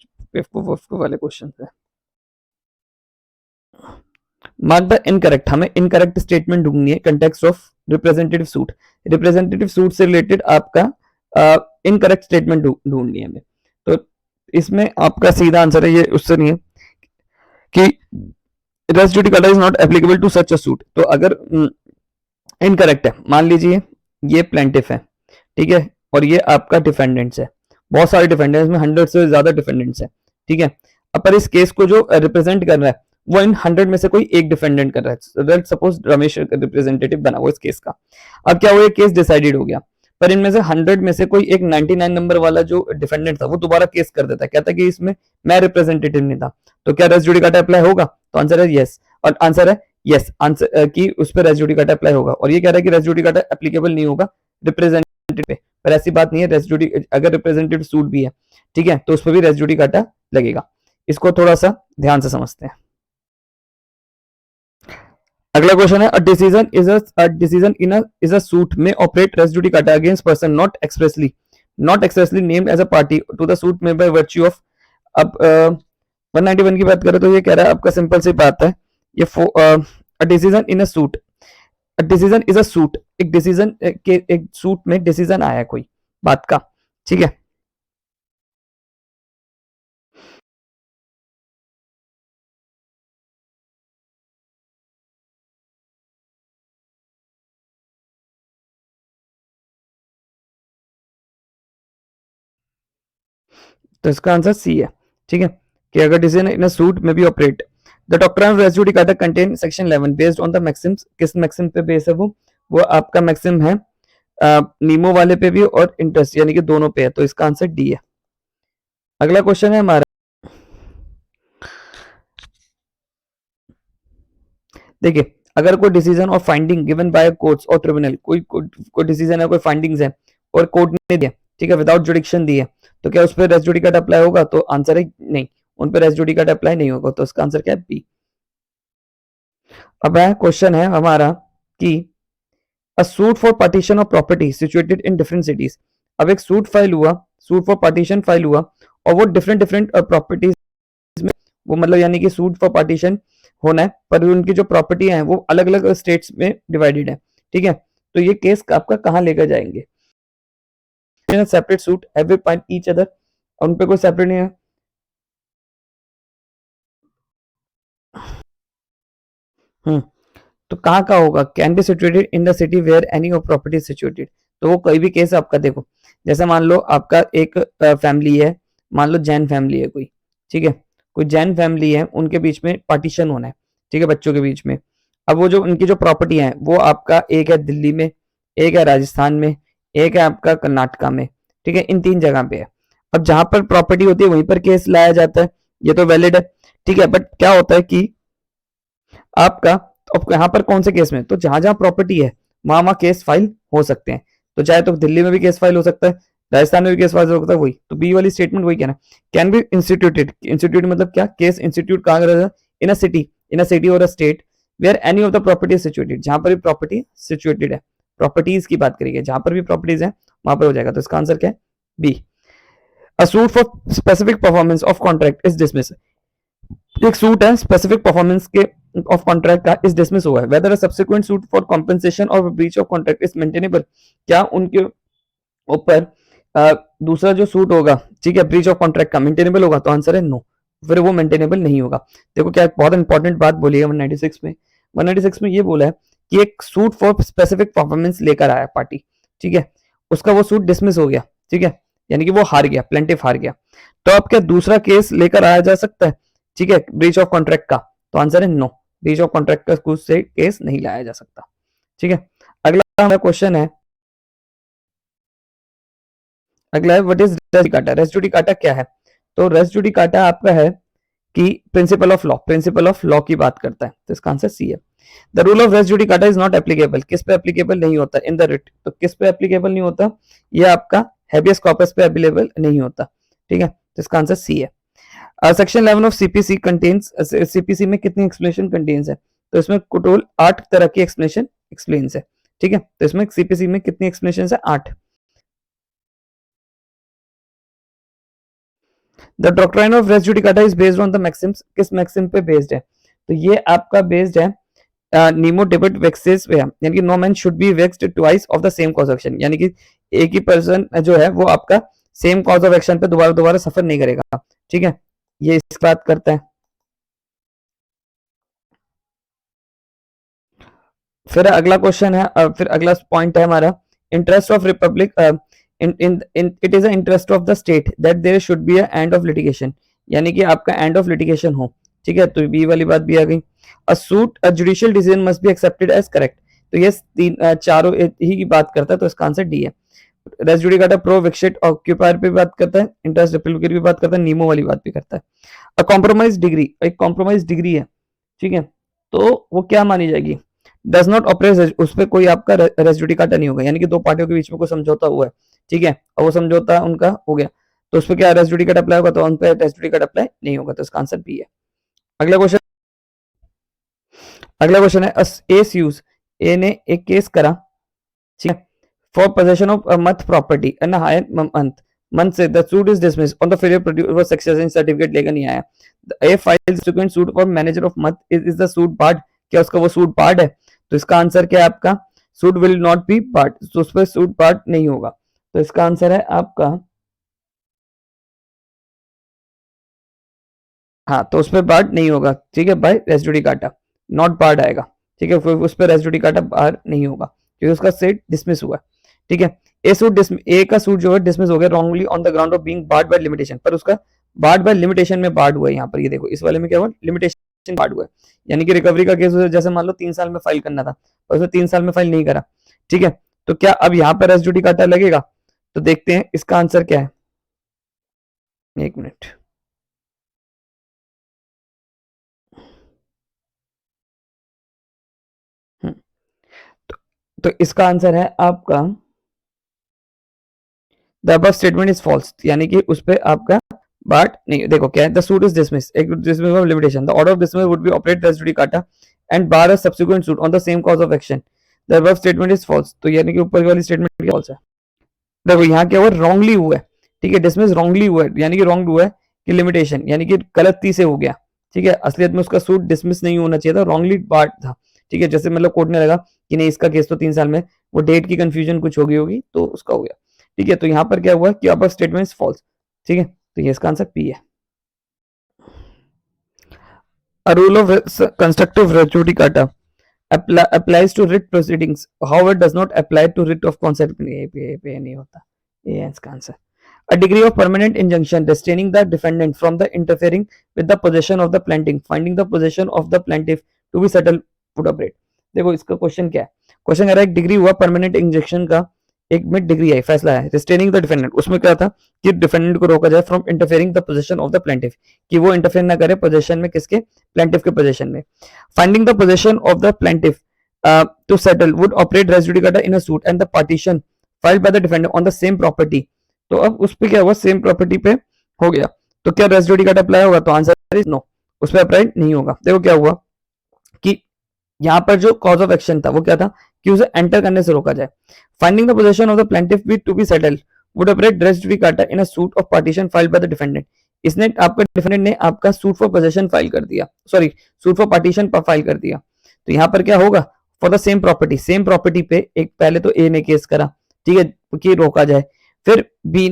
वाले क्वेश्चन है। मार्क द इनकरेक्ट, हमें इनकरेक्ट स्टेटमेंट ढूंढनी है context of representative suit, representative suit से रिलेटेड आपका इनकरेक्ट स्टेटमेंट ढूंढनी है हमें। तो इसमें आपका सीधा आंसर है, ये उससे नहीं है कि res judicata is not applicable to such a suit. तो अगर इनकरेक्ट है, मान लीजिए ये प्लेंटिफ है, ठीक है, और ये आपका डिफेंडेंट्स है, बहुत सारे डिफेंडेंट्स में 100 से ज्यादा डिफेंडेंट्स है, ठीक है। अब पर इस केस को जो रिप्रेजेंट कर रहा है वो इन 100 में से कोई एक डिफेंडेंट कर रहा है, लेट्स सपोज रमेश रिप्रेजेंटेटिव बना वो इस केस का। अब क्या हुआ, केस डिसाइडेड हो गया, पर इनमें से 100 में से कोई एक 99 नंबर वाला जो डिफेंडेंट था वो दोबारा केस कर देता है, कहता है कि इसमें मैं रिप्रेजेंटेटिव नहीं था, तो क्या रेस जुडिकाटा अप्लाई होगा? तो आंसर है यस, और आंसर है यस आंसर कि उस पर रेस जुडिकाटा अप्लाई होगा, और ये कह रहा है कि रेस जुडिकाटा एप्लीकेबल नहीं होगा रिप्रेजेंटेटिव पे, पर ऐसी बात नहीं है। रेस जुडी अगर रिप्रेजेंटेटिव सूट भी है, ठीक है, तो उस पर भी रेस जुडिकाटा लगेगा। इसको थोड़ा सा ध्यान से समझते हैं। अगला क्वेश्चन है, a decision in is a suit may operate res judicata against person not expressly named as a party to the suit made by virtue of. अब 191 की बात करें तो ये कह रहा है आपका सिंपल सी बात है, ये अ decision in a suit, decision is a suit, एक डिसीजन के एक सूट में डिसीजन आया कोई बात का, ठीक है। तो इसका आंसर सी है, ठीक है, कि अगर डिसीजन इन अ सूट में भी operate. The doctrine of res judicata contain section 11 based on the maxims, किस मैक्सिम पे बेस है वो आपका मैक्सिम है नीमो वाले पे भी और इंटरेस्ट यानी कि दोनों पे है, तो इसका आंसर डी है। अगला क्वेश्चन है हमारा, देखिए अगर कोई डिसीजन और फाइंडिंग गिवन बाय कोर्ट्स और ट्रिब्यूनल, कोई डिसीजन है, कोई फाइंडिंग्स है और कोर्ट ने दिया, ठीक है, विदाउट जुडिक्शन दी है, तो क्या उस पर रेस जुडिकाटा अप्लाई होगा? तो आंसर है नहीं, उन पर रेस जुडिकाटा अप्लाई नहीं होगा, तो इसका आंसर क्या है? बी। अब है क्वेश्चन है हमारा कि अ suit for partition of property situated in different cities. अब एक सूट फॉर पार्टीशन फाइल हुआ और वो डिफरेंट डिफरेंट प्रॉपर्टीज में, वो मतलब यानी कि सूट फॉर पार्टीशन होना है, पर उनकी जो प्रॉपर्टी है वो अलग अलग स्टेट्स में डिवाइडेड है, ठीक है। तो ये केस आपका कहाँ लेकर जाएंगे? Separate suit every point each other, उन पे कोई सेपरेट नहीं है। तो कहाँ का होगा? Can be situated in the city where any of property is situated. तो वो कोई भी केस आपका देखो, जैसे मान लो आपका एक फैमिली है, मान लो जैन फैमिली है कोई, ठीक है, कोई जैन फैमिली है, उनके बीच में पार्टीशन होना है, ठीक है, बच्चों के बीच में। अब वो जो उनकी जो प्रॉपर्टी है वो आपका एक है दिल्ली में, एक है राजस्थान में, एक है आपका कर्नाटका में, ठीक है, इन तीन जगह पे है। अब जहां पर प्रॉपर्टी होती है वहीं पर केस लाया जाता है, ये तो वैलिड है, ठीक है। बट क्या होता है कि आपका, अब यहाँ पर कौन से केस में, तो जहां जहां प्रॉपर्टी है वहां वहां केस फाइल हो सकते हैं, तो चाहे तो दिल्ली में भी केस फाइल हो सकता है, राजस्थान में भी केस फाइल हो सकता है, वही तो बी वाली स्टेटमेंट वही कहना है। कैन बी इंस्टीट्यूटेड, इंस्टीट्यूट मतलब क्या? केस इंस्टीट्यूट कहाँ कर, इन अ सिटी और a state where any of the property situated, जहां पर भी प्रॉपर्टी सिचुएटेड है, प्रॉपर्टीज की बात करेंगे, जहां पर भी प्रॉपर्टीज है वहां पर हो जाएगा, तो इसका आंसर क्या है? B. A suit for specific performance of contract is dismiss, एक सूट है स्पेसिफिक परफॉर्मेंस के ऑफ कॉन्ट्रैक्ट का इस डिसमिस हुआ है। Whether a subsequent suit for compensation और breach of contract is maintainable, क्या उनके ऊपर दूसरा जो सूट होगा, ठीक है, ब्रीच ऑफ कॉन्ट्रैक्ट का मेंटेनेबल होगा? तो आंसर है नो, फिर वो मेंटेनेबल नहीं होगा। देखो क्या एक बहुत इंपॉर्टेंट बात बोली है 196 में, 196 में ये बोला है कि एक सूट फॉर स्पेसिफिक परफॉर्मेंस लेकर आया पार्टी, ठीक है, उसका वो सूट डिसमिस हो गया, ठीक है, यानी कि वो हार गया, प्लेंटिफ हार गया, तो अब क्या दूसरा केस लेकर आया जा सकता है, ठीक है, ब्रीच ऑफ कॉन्ट्रैक्ट का? तो आंसर है नो, ब्रीच ऑफ कॉन्ट्रैक्ट का कुछ से केस नहीं लाया जा सकता, ठीक है। अगला हमारा क्वेश्चन है, अगला है what is res judicata. Res judicata क्या है? तो रेस जुडिकाटा आपका है कि प्रिंसिपल ऑफ लॉ की बात करता है, तो इसका आंसर सी है। The rule of res judicata is not applicable, किस पे एप्लीकेबल नहीं होता? इन द रिट, तो किस पे एप्लीकेबल नहीं होता? ये आपका हैबियस कॉर्पस पे एप्लीकेबल नहीं होता, ठीक है, तो इसका आंसर सी है। Section 11 of CPC contains, CPC में कितनी एक्सप्लेनेशन कंटेन्स है? तो इसमें टोटल 8 तरह की एक्सप्लेनेशन एक्सप्लेन्स है, ठीक है, तो इसमें सीपीसी में कितनी एक्सप्लेनेशन है? 8। The doctrine of res judicata is based on the maxims, किस मैक्सिम पे बेस्ड है? तो ये आपका बेस्ड है नीमो डेबिट वेक्सेस पे, यानी कि no man should be vexed twice of the same cause of action, यानी कि एक ही पर्सन जो है वो आपका सेम कॉज ऑफ एक्शन पे दोबारा दोबारा सफर नहीं करेगा, ठीक है, ये इस बात करता है। फिर अगला क्वेश्चन है, फिर अगला पॉइंट है हमारा, interest of republic in it is interest of the state that there should be end of litigation, यानी कि आपका एंड ऑफ लिटिगेशन हो, ठीक है, तो बी वाली बात भी आ गई। A suit a judicial decision must be accepted as correct, तो ये तीन चारों ही की बात करता है, तो इसका आंसर डी है। रेस जुडिकाटा प्रो विक्सिट ऑक्यूपायर पे बात करता है, इंटरेस्ट रिपब्लिक भी बात करता है, नीमो वाली बात भी करता है। अ कॉम्प्रोमाइज डिग्री, एक कॉम्प्रोमाइज डिग्री है, ठीक है, तो वो क्या मानी जाएगी, डज नॉट ऑपरेट, उस पर कोई आपका रेजिड्यूटी काटा नहीं होगा, यानी कि दो पार्टियों के बीच में कोई समझौता हुआ है, ठीक है, और वो समझौता उनका हो गया, तो उस पर क्या रेजिड्यूटी कट अप्लाई होगा, तो उन पर रेजिड्यूटी कट अप्लाई नहीं होगा, तो इसका आंसर बी है। अगला क्वेश्चन, अगला क्वेश्चन है एस यूज, ए ने एक केस करा, ठीक है, for possession of math property and hire month, month से the suit is dismiss on the failure produce succession certificate लेकर नहीं आया, a file subsequent suit for manager of math, is the suit barred, क्या उसका वो सूट बार्ड है, तो इसका आंसर क्या है आपका, suit will not be barred, तो उस पर सूट बार्ड नहीं होगा, तो इसका आंसर है आपका, हाँ, तो उस पर बार्ड नहीं होगा, ठीक है, बाय रेजिड्यूटी काटा, नॉट बार्ड आएगा, ठीक है, उस पर रेजिड्यूटी काटा बार नहीं होगा, क्योंकि उसका सेट डिसमिस हुआ, ठीक है। ए सूट ए का सूट जो है डिसमिस हो गया wrongly on the ground of being barred by limitation, पर उसका बार्ड बाय लिमिटेशन में बार्ड हुआ है, यहाँ पर ये देखो इस वाले में क्या हुआ, लिमिटेशन बार्ड हुआ है, यानी कि रिकवरी का केस जैसे मान लो 3 साल में फाइल करना था, पर उसने 3 साल में फाइल नहीं करा, ठीक है, तो क्या अब यहाँ पर रेजिड्यूटी काटा लगेगा, तो देखते हैं इसका आंसर क्या है, एक मिनट, तो, तो इसका आंसर है आपका the above statement is false, यानी कि उस पे आपका बट नहीं, देखो क्या है, द सूट इज डिसमिस, एक dismiss of limitation, the order of dismiss would be operate res judicata and bar a subsequent suit on the same cause of action, the above statement is false, तो यानी कि ऊपर वाली statement false है। देखो यहाँ क्या हुआ, रॉन्गली हुआ है, ठीक है, डिसमिस रॉन्गली हुआ है, यानी कि रॉन्ग हुआ है कि लिमिटेशन, यानी कि गलती से हो गया, ठीक है, असलियत में उसका सूट डिसमिस नहीं होना चाहिए था, रॉन्गली बार्ट था, ठीक है, जैसे मतलब कोर्ट ने लगा कि नहीं इसका केस तो 3 साल में, वो डेट की कंफ्यूजन कुछ हो गई होगी तो उसका हो गया, ठीक है, तो यहाँ पर क्या हुआ कि अबव स्टेटमेंट इज फॉल्स, ठीक है, तो ये इसका आंसर पी है। A rule of constructive rejudicata applies to writ proceedings. However, does not apply to writ of consent. पे नहीं होता, ये है इसका answer. A degree of permanent injunction restraining the defendant from the interfering with the possession of the plaintiff, finding the possession of the plaintiff to be settled would operate. देखो इसका question क्या है, क्वेश्चन कह रहा है एक degree हुआ permanent injection का, एक में डिग्री है, फैसला है, रिस्ट्रेनिंग द डिफेंडेंट, उसमें क्या था कि डिफेंडेंट को रोका जाए from interfering the position of the plaintiff, कि वो इंटरफेयर ना करे पोजीशन में, किसके, प्लेंटिफ के पोजीशन में, finding the position of the plaintiff to settle would operate res judicata in a suit and the partition filed by the defendant on the same property, तो अब उस पे क्या हुआ, सेम प्रॉपर्टी पे हो गया, तो क्या रेस जुडिकाटा अप्लाई होगा, तो आंसर इज नो, उस पर अप्लाई नहीं होगा। देखो क्या हुआ कि यहाँ पर जो कॉज ऑफ एक्शन था वो क्या था कि उसे एंटर करने से रोका जाए, finding the position of the plaintiff be to be settled would operate res judicata in a suit of partition filed by the defendant, इसने आपका डिफेंडेंट ने आपका सूट फॉर पोजीशन फाइल कर दिया, सॉरी सूट फॉर पार्टीशन पर file कर दिया, तो यहाँ पर क्या होगा, फॉर द सेम प्रॉपर्टी पे एक पहले तो ए ने केस करा, ठीक है, कि रोका जाए, फिर बी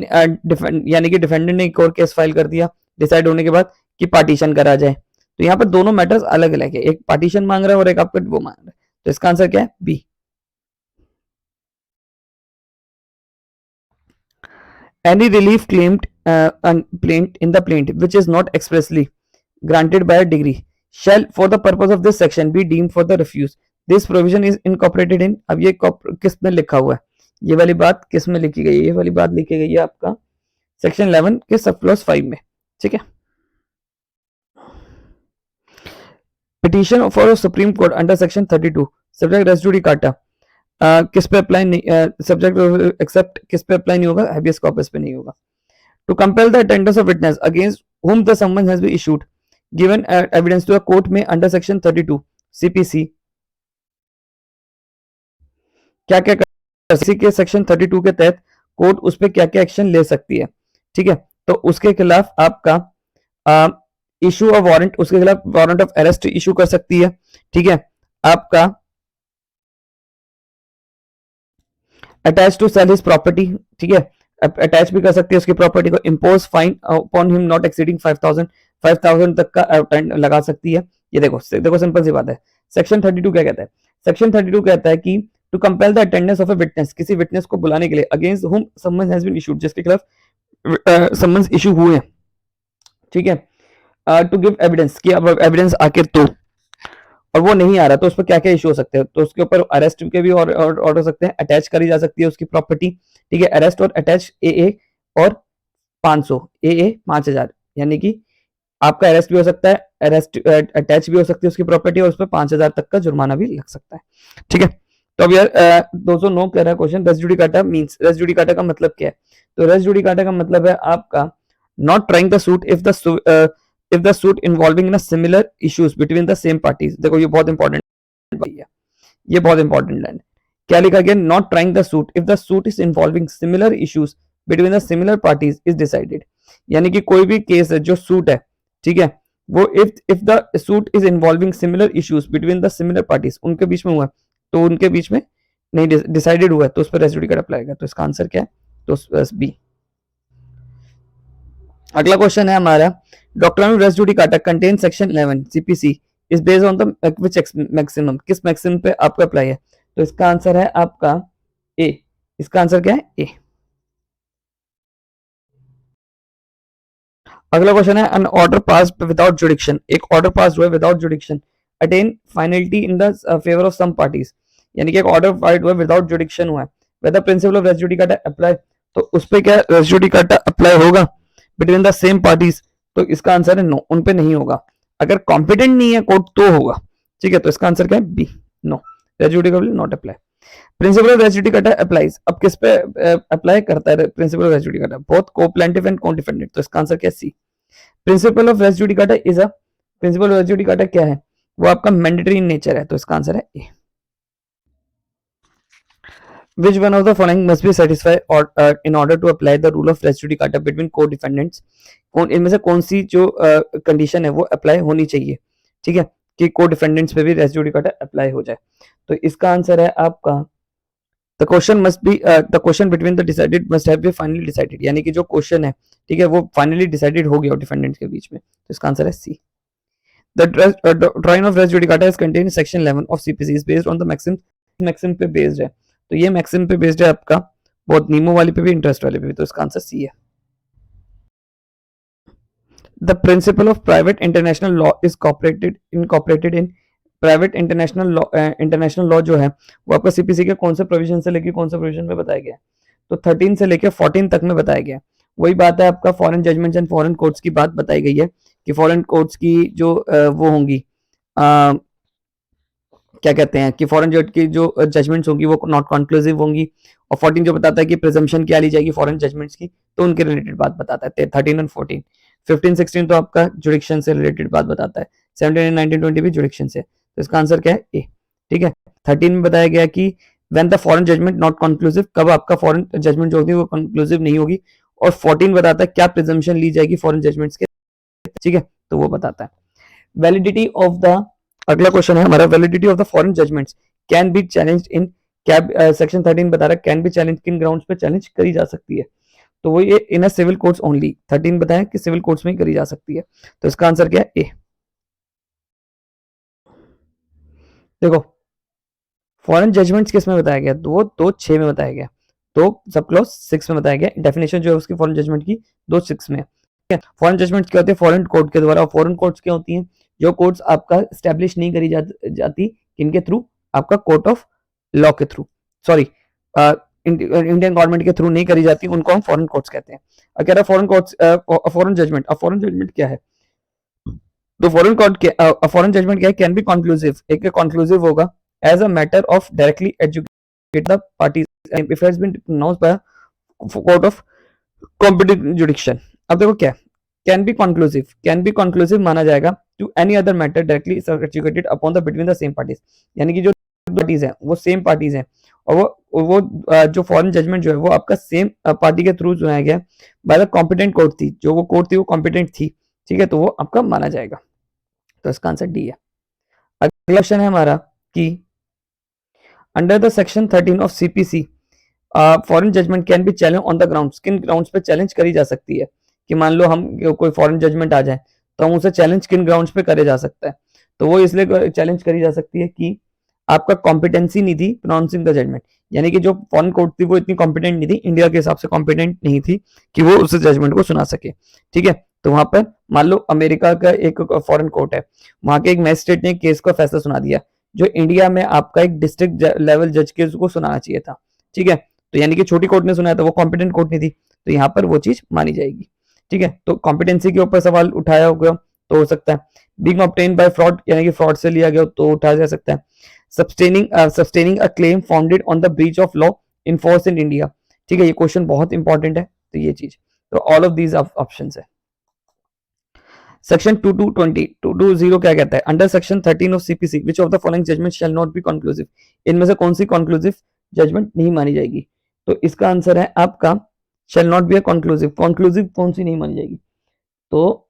यानी कि डिफेंडेंट ने एक और केस फाइल कर दिया डिसाइड होने के बाद कि पार्टीशन करा जाए, तो यहाँ पर दोनों मैटर्स अलग अलग है, एक पार्टीशन मांग रहा है और एक आपका वो मांग रहा है, तो इसका आंसर क्या है, B. Any relief claimed in the plaintiff which is not expressly granted by a degree shall for the purpose of this section be deemed for the refuse. This provision is incorporated in, अब ये किस में लिखा हुआ है, ये वाली बात किस में लिखी गई है, ये वाली बात लिखी गई है आपका सेक्शन 11 के सब क्लॉज 5 में, ठीक है। Petition for Supreme Court under section 32 subject res judicata किस पे अप्लाई नहीं, सब्जेक्ट एक्सेप्ट किस पे अप्लाई नहीं होगा, हैबियस कॉर्पस पे नहीं होगा। To compel the attendance of witness against whom the summons has been issued given evidence to a court में अंडर सेक्शन 32 सीपीसी क्या क्या कर के सेक्शन 32 के तहत कोर्ट उस पर क्या क्या एक्शन ले सकती है, ठीक है, तो उसके खिलाफ आपका इशू ऑफ वारंट, उसके खिलाफ वारंट ऑफ अरेस्ट इशू कर सकती है, ठीक है, आपका attach to sell his property, ठीक है, अटैच भी कर सकती है उसकी प्रॉपर्टी को, impose fine upon him not exceeding 5000 तक का लगा सकती है। ये देखो देखो सिंपल सी बात है, सेक्शन 32 क्या कहता है, सेक्शन 32 कहता है कि to compel the attendance of a witness, किसी विटनेस को बुलाने के लिए अगेंस्ट हुम समन्स हैज बीन इशूड, जिसके खिलाफ समन्स इशू हुए, ठीक है, टू गिव एविडेंस, कि अब एविडेंस आखिर तो, और वो नहीं आ रहा तो उस पर क्या क्या इशू हो सकते हैं, तो उसके ऊपर अरेस्ट के भी ऑर्डर हो सकते हैं, अटैच करी जा सकती है उसकी प्रॉपर्टी, ठीक है, अरेस्ट और अटैच ए और 500 ए 5000, यानी कि आपका अरेस्ट भी हो सकता है, अरेस्ट अटैच भी हो सकती है उसकी प्रॉपर्टी, और उस पर 5,000 तक का जुर्माना भी लग सकता है। ठीक है, तो अब यार दोस्तों नो कह रहा है question, res judicata means, res judicata का मतलब क्या है? तो रेस जुडिकाटा का मतलब है आपका not trying the suit if the suit involving in similar issues between the same parties. देखो ये बहुत इंपॉर्टेंट है, ये बहुत इंपॉर्टेंट लाइन। क्या लिखा गया? Not trying the suit if the suit is involving similar issues between the similar parties is decided. यानी कि कोई भी केस है जो सूट है, ठीक है, वो if the suit is involving similar issues between the similar parties, उनके बीच में हुआ है, तो उनके बीच में नहीं डिसाइडेड हुआ है, तो उस पर रेस जुडिकाटा अप्लाई होगा। तो इसका आंसर क्या है? तो बी। अगला क्वेश्चन है हमारा, doctrine of res judicata contain section 11 CPC is based on the which maximum, किस मैक्सिमम पे आपका अप्लाई है? तो इसका आंसर है आपका ए। इसका आंसर क्या है? ए। अगला क्वेश्चन है, an order passed without jurisdiction, एक ऑर्डर पास हुआ without jurisdiction attain finality in the favour of some parties. यानी कि एक ऑर्डर फाइट हुआ विदाउट जुडिक्शन हुआ है, whether principle of res judicata apply, तो उस पे क्या रेस जुडिकाटा अप्लाई होगा बिटवीन द सेम पार्टीज? तो इसका आंसर है नो, उन पे नहीं होगा। अगर कॉम्पिटेंट नहीं है कोर्ट तो होगा। ठीक है, तो इसका आंसर क्या है? B, no, res judicata will not apply. Principle of res judicata applies, अब किस पे अप्लाई करता है principle of res judicata? Both को प्लेंटिफ एंड को डिफेंडेंट। तो इसका आंसर क्या है? C. Principle of res judicata is a, principle of res judicata क्या है? वो आपका मैंडेटरी इन नेचर है। तो इसका आंसर है ए। Which one of the following must be satisfied or in order to apply the rule of res judicata between co-defendants? कौन इनमें से कौन सी जो कंडीशन है वो अप्लाई होनी चाहिए, ठीक है, कि को डिफेंडेंट्स पे भी रेस जुडिकाटा अप्लाई हो जाए? तो इसका आंसर है आपका, the question must be, the question between the decided must have be finally decided. यानी कि जो क्वेश्चन है, ठीक है, वो फाइनली डिसाइडेड हो गया डिफेंडेंट्स के बीच में। तो इसका आंसर है सी। The doctrine of res judicata is contained in section 11 of CPC is based on the maxim पे based है। तो ये maxim पे based है आपका, बहुत नीमो वाली पे भी इंटरेस्ट वाले पे भी। तो इसका आंसर सी है। The principle of private international law is incorporated in private international law जो है वो आपका सीपीसी के कौन से प्रोविजन से लेके कौन से प्रोविजन में बताया गया है? तो 13 से लेके 14 तक में बताया गया है। वही बात है आपका foreign judgments and foreign courts की बात बताई गई है कि फॉरेन कोर्ट्स की जो वो होंगी, क्या कहते हैं कि फॉरेन जज की जो जजमेंट्स होंगी वो नॉट कंक्लूसिव होंगी। और 14 जो बताता है कि प्रिजम्पशन क्या ली जाएगी फॉरेन जजमेंट्स की, तो उनके रिलेटेड बात बताता है 13 एंड 14। 15 16 तो आपका जुडिक्शन से रिलेटेड बात बताता है, 17 एंड 19 20 भी जुडिक्शन से। तो इसका आंसर क्या है? ए। ठीक है, 13 में बताया गया कि when the foreign judgment not conclusive, कब आपका फॉरेन जजमेंट जो होगी वो कंक्लूसिव नहीं होगी। और 14 बताता है क्या प्रिजम्पशन ली जाएगी फॉरेन जजमेंट्स के, ठीक है, तो वो बताता है। वैलिडिटी ऑफ द, अगला क्वेश्चन है हमारा, validity of the foreign judgments can be challenged in, क्या सेक्शन 13 बता रहा है कैन बी चैलेंज, किन ग्राउंड्स पे चैलेंज करी जा सकती है? तो वो ये इन सिविल कोर्ट्स ओनली, 13 बताया कि सिविल कोर्ट्स में ही करी जा सकती है। तो इसका आंसर क्या है? ए। देखो फॉरेन जजमेंट्स किस में बताया गया? 2-2-6 में बताया गया, तो सब क्लॉज 6 में बताया गया। डेफिनेशन जो है उसकी फॉरेन जजमेंट की 2-6 में। फॉरेन जजमेंट क्या होती है? फॉरेन कोर्ट के द्वारा। फॉरेन कोर्ट्स क्या होती हैं? जो कोर्ट्स आपका स्टैब्लिश नहीं करी जाती किनके थ्रू? आपका कोर्ट ऑफ लॉ के थ्रू, सॉरी इंडियन गवर्नमेंट के थ्रू नहीं करी जाती, उनको हम फॉरेन कोर्ट्स कहते हैं। कह रहा फॉरेन कोर्ट्स, फॉरेन जजमेंट, अब फॉरेन जजमेंट क्या है? तो फॉरेन कोर्ट के फॉरेन जजमेंट क्या है? कैन बी कंक्लूसिव, एक कंक्लूसिव होगा as a matter of directly adjudicate the parties if has been pronounced by court of competent jurisdiction. अब देखो क्या कैन बी कंक्लूसिव माना जाएगा to any other matter directly adjudicated upon the between the same parties. यानी कि जो parties हैं वो सेम पार्टीज हैं, और वो जो फॉरेन जजमेंट जो है वो आपका सेम पार्टी के थ्रू सुनाया गया बाय द कॉम्पिटेंट कोर्ट थी, जो वो कोर्ट थी वो कॉम्पिटेंट थी, ठीक है, तो वो आपका माना जाएगा। तो इसका आंसर डी है। अगला क्वेश्चन है हमारा कि under the section 13 of CPC foreign judgment can be challenge on the grounds, किन ग्राउंड्स पे चैलेंज करी जा सकती है? कि मान लो हम कोई फॉरेन जजमेंट आ जाए तो हम उसे चैलेंज किन ग्राउंड्स पे करे जा सकता है? तो वो इसलिए चैलेंज करी जा सकती है कि आपका कॉम्पिटेंसी नहीं थी प्रोनाउंसिंग द जजमेंट। यानी कि जो फॉरेन कोर्ट थी वो इतनी कॉम्पिटेंट नहीं थी, इंडिया के हिसाब से कॉम्पिटेंट नहीं थी कि वो उस जजमेंट को सुना सके, ठीक है। तो वहां पर मान लो अमेरिका का एक फॉरेन कोर्ट है, वहां के एक मैजिस्ट्रेट ने केस का फैसला सुना दिया जो इंडिया में आपका एक डिस्ट्रिक्ट लेवल जज के उसको सुनाना चाहिए था, ठीक है। तो यानी कि छोटी कोर्ट ने सुनाया था, वो कॉम्पिटेंट कोर्ट नहीं थी, तो यहाँ पर वो चीज मानी जाएगी, ठीक है। तो कॉम्पिटेंसी के ऊपर सवाल उठाया होगा तो हो सकता है। बीइंग ऑब्टेन्ड बाय फ्रॉड यानी कि फ्रॉड से लिया गया तो उठाया जा सकता है। Sustaining a claim founded on the breach of law in force in India, ठीक है, ये क्वेश्चन बहुत इंपॉर्टेंट है, तो ये चीज, तो ऑल ऑफ दीज ऑप्शंस है। सेक्शन 2220 क्या कहता है, under section 13 of CPC which of the following judgment shall not be conclusive, इनमें से कौन सी कंक्लूसिव जजमेंट नहीं मानी जाएगी, तो इसका आंसर है आपका shall not be a conclusive. Conclusive कौन सी नहीं मानी जाएगी, तो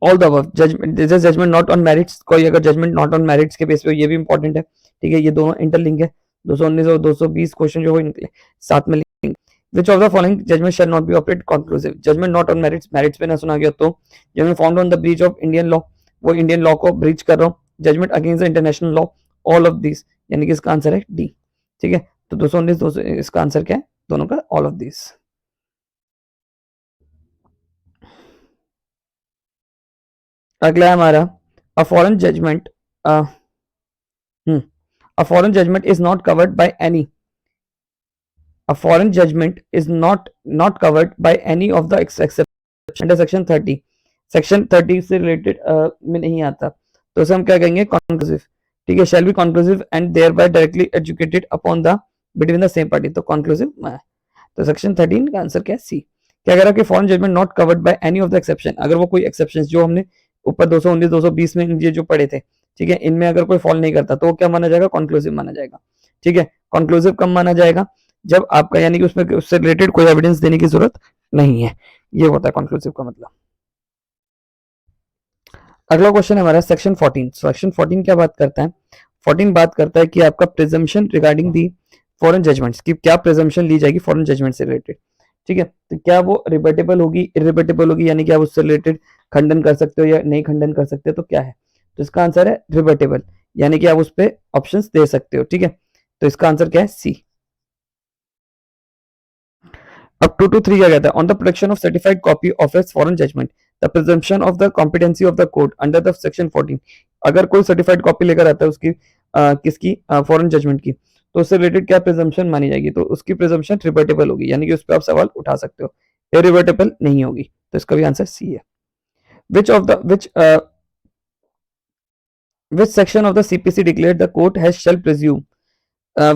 all the above judgment, this is judgment not on merits, कोई अगर जजमेंट नॉट ऑन मेरिट्स के बेस पे, ये भी इंपॉर्टेंट है, ठीक है, ये दोनों इंटरलिंक है, 219 और 220 क्वेश्चन जो हो निकले साथ में link. Which of the following judgment shall not be operate conclusive, judgment not on merits, merits पे ना सुना गया तो judgment found on the breach of Indian law, वो इंडियन लॉ को ब्रीच कर रहा हूँ, judgment against the international law, all of this, यानी कि इसका आंसर है डी, ठीक है, तो 219 200 इसका आंसर क्या है दोनों का, ऑल ऑफ दिस। अगला है हमारा a foreign judgment, a foreign judgment is not covered by any, a foreign judgment is not covered by any of the exception under section 30, section 30 से रिलेटेड में नहीं आता, तो उसे हम क्या कहेंगे कंक्लूसिव, ठीक है, shall be conclusive and thereby directly adjudicated upon the between the same party, तो कंक्लूसिव, तो सेक्शन 13 का आंसर क्या है सी। क्या कह रहा है कि foreign judgment not covered by any of the exception, अगर वो कोई एक्सेप्शन जो हमने ऊपर 219 220 में ये जो पढ़े थे, ठीक है, इनमें अगर कोई फॉल नहीं करता तो क्या माना जाएगा, कंक्लूसिव माना जाएगा, ठीक है। कंक्लूसिव कब माना जाएगा, जब आपका यानी कि उसमें उससे रिलेटेड कोई एविडेंस देने की जरूरत नहीं है, ये होता है कंक्लूसिव का मतलब। अगला क्वेश्चन है हमारा सेक्शन 14, सेक्शन 14 क्या बात करता है, 14 बात करता है कि आपका presumption regarding the foreign judgments की, क्या प्रिजम्पशन ली जाएगी फॉरेन जजमेंट से रिलेटेड, ठीक है, तो क्या वो रिबेटेबल होगी, इरिबेटेबल होगी, यानी कि आप उससे रिलेटेड खंडन कर सकते हो या नहीं खंडन कर सकते, तो क्या है, तो इसका आंसर है रिबेटेबल, यानी कि आप उस पर ऑप्शंस दे सकते हो, ठीक है, तो इसका आंसर क्या है सी। अब 223 क्या कहता है, on the production of certified copy of a foreign judgment the presumption of the competency of the court under the section 14, अगर कोई सर्टिफाइड कॉपी लेकर आता है उसकी किसकी फॉरेन जजमेंट की, तो उससे रिलेटेड क्या प्रिजम्पशन मानी जाएगी, तो उसकी प्रिजम्पशन रिवर्टेबल होगी, यानी कि उस पर आप सवाल उठा सकते हो, इरिवर्टेबल नहीं होगी, तो इसका भी आंसर सी है। विच of the which section of the CPC declared the court has shall presume,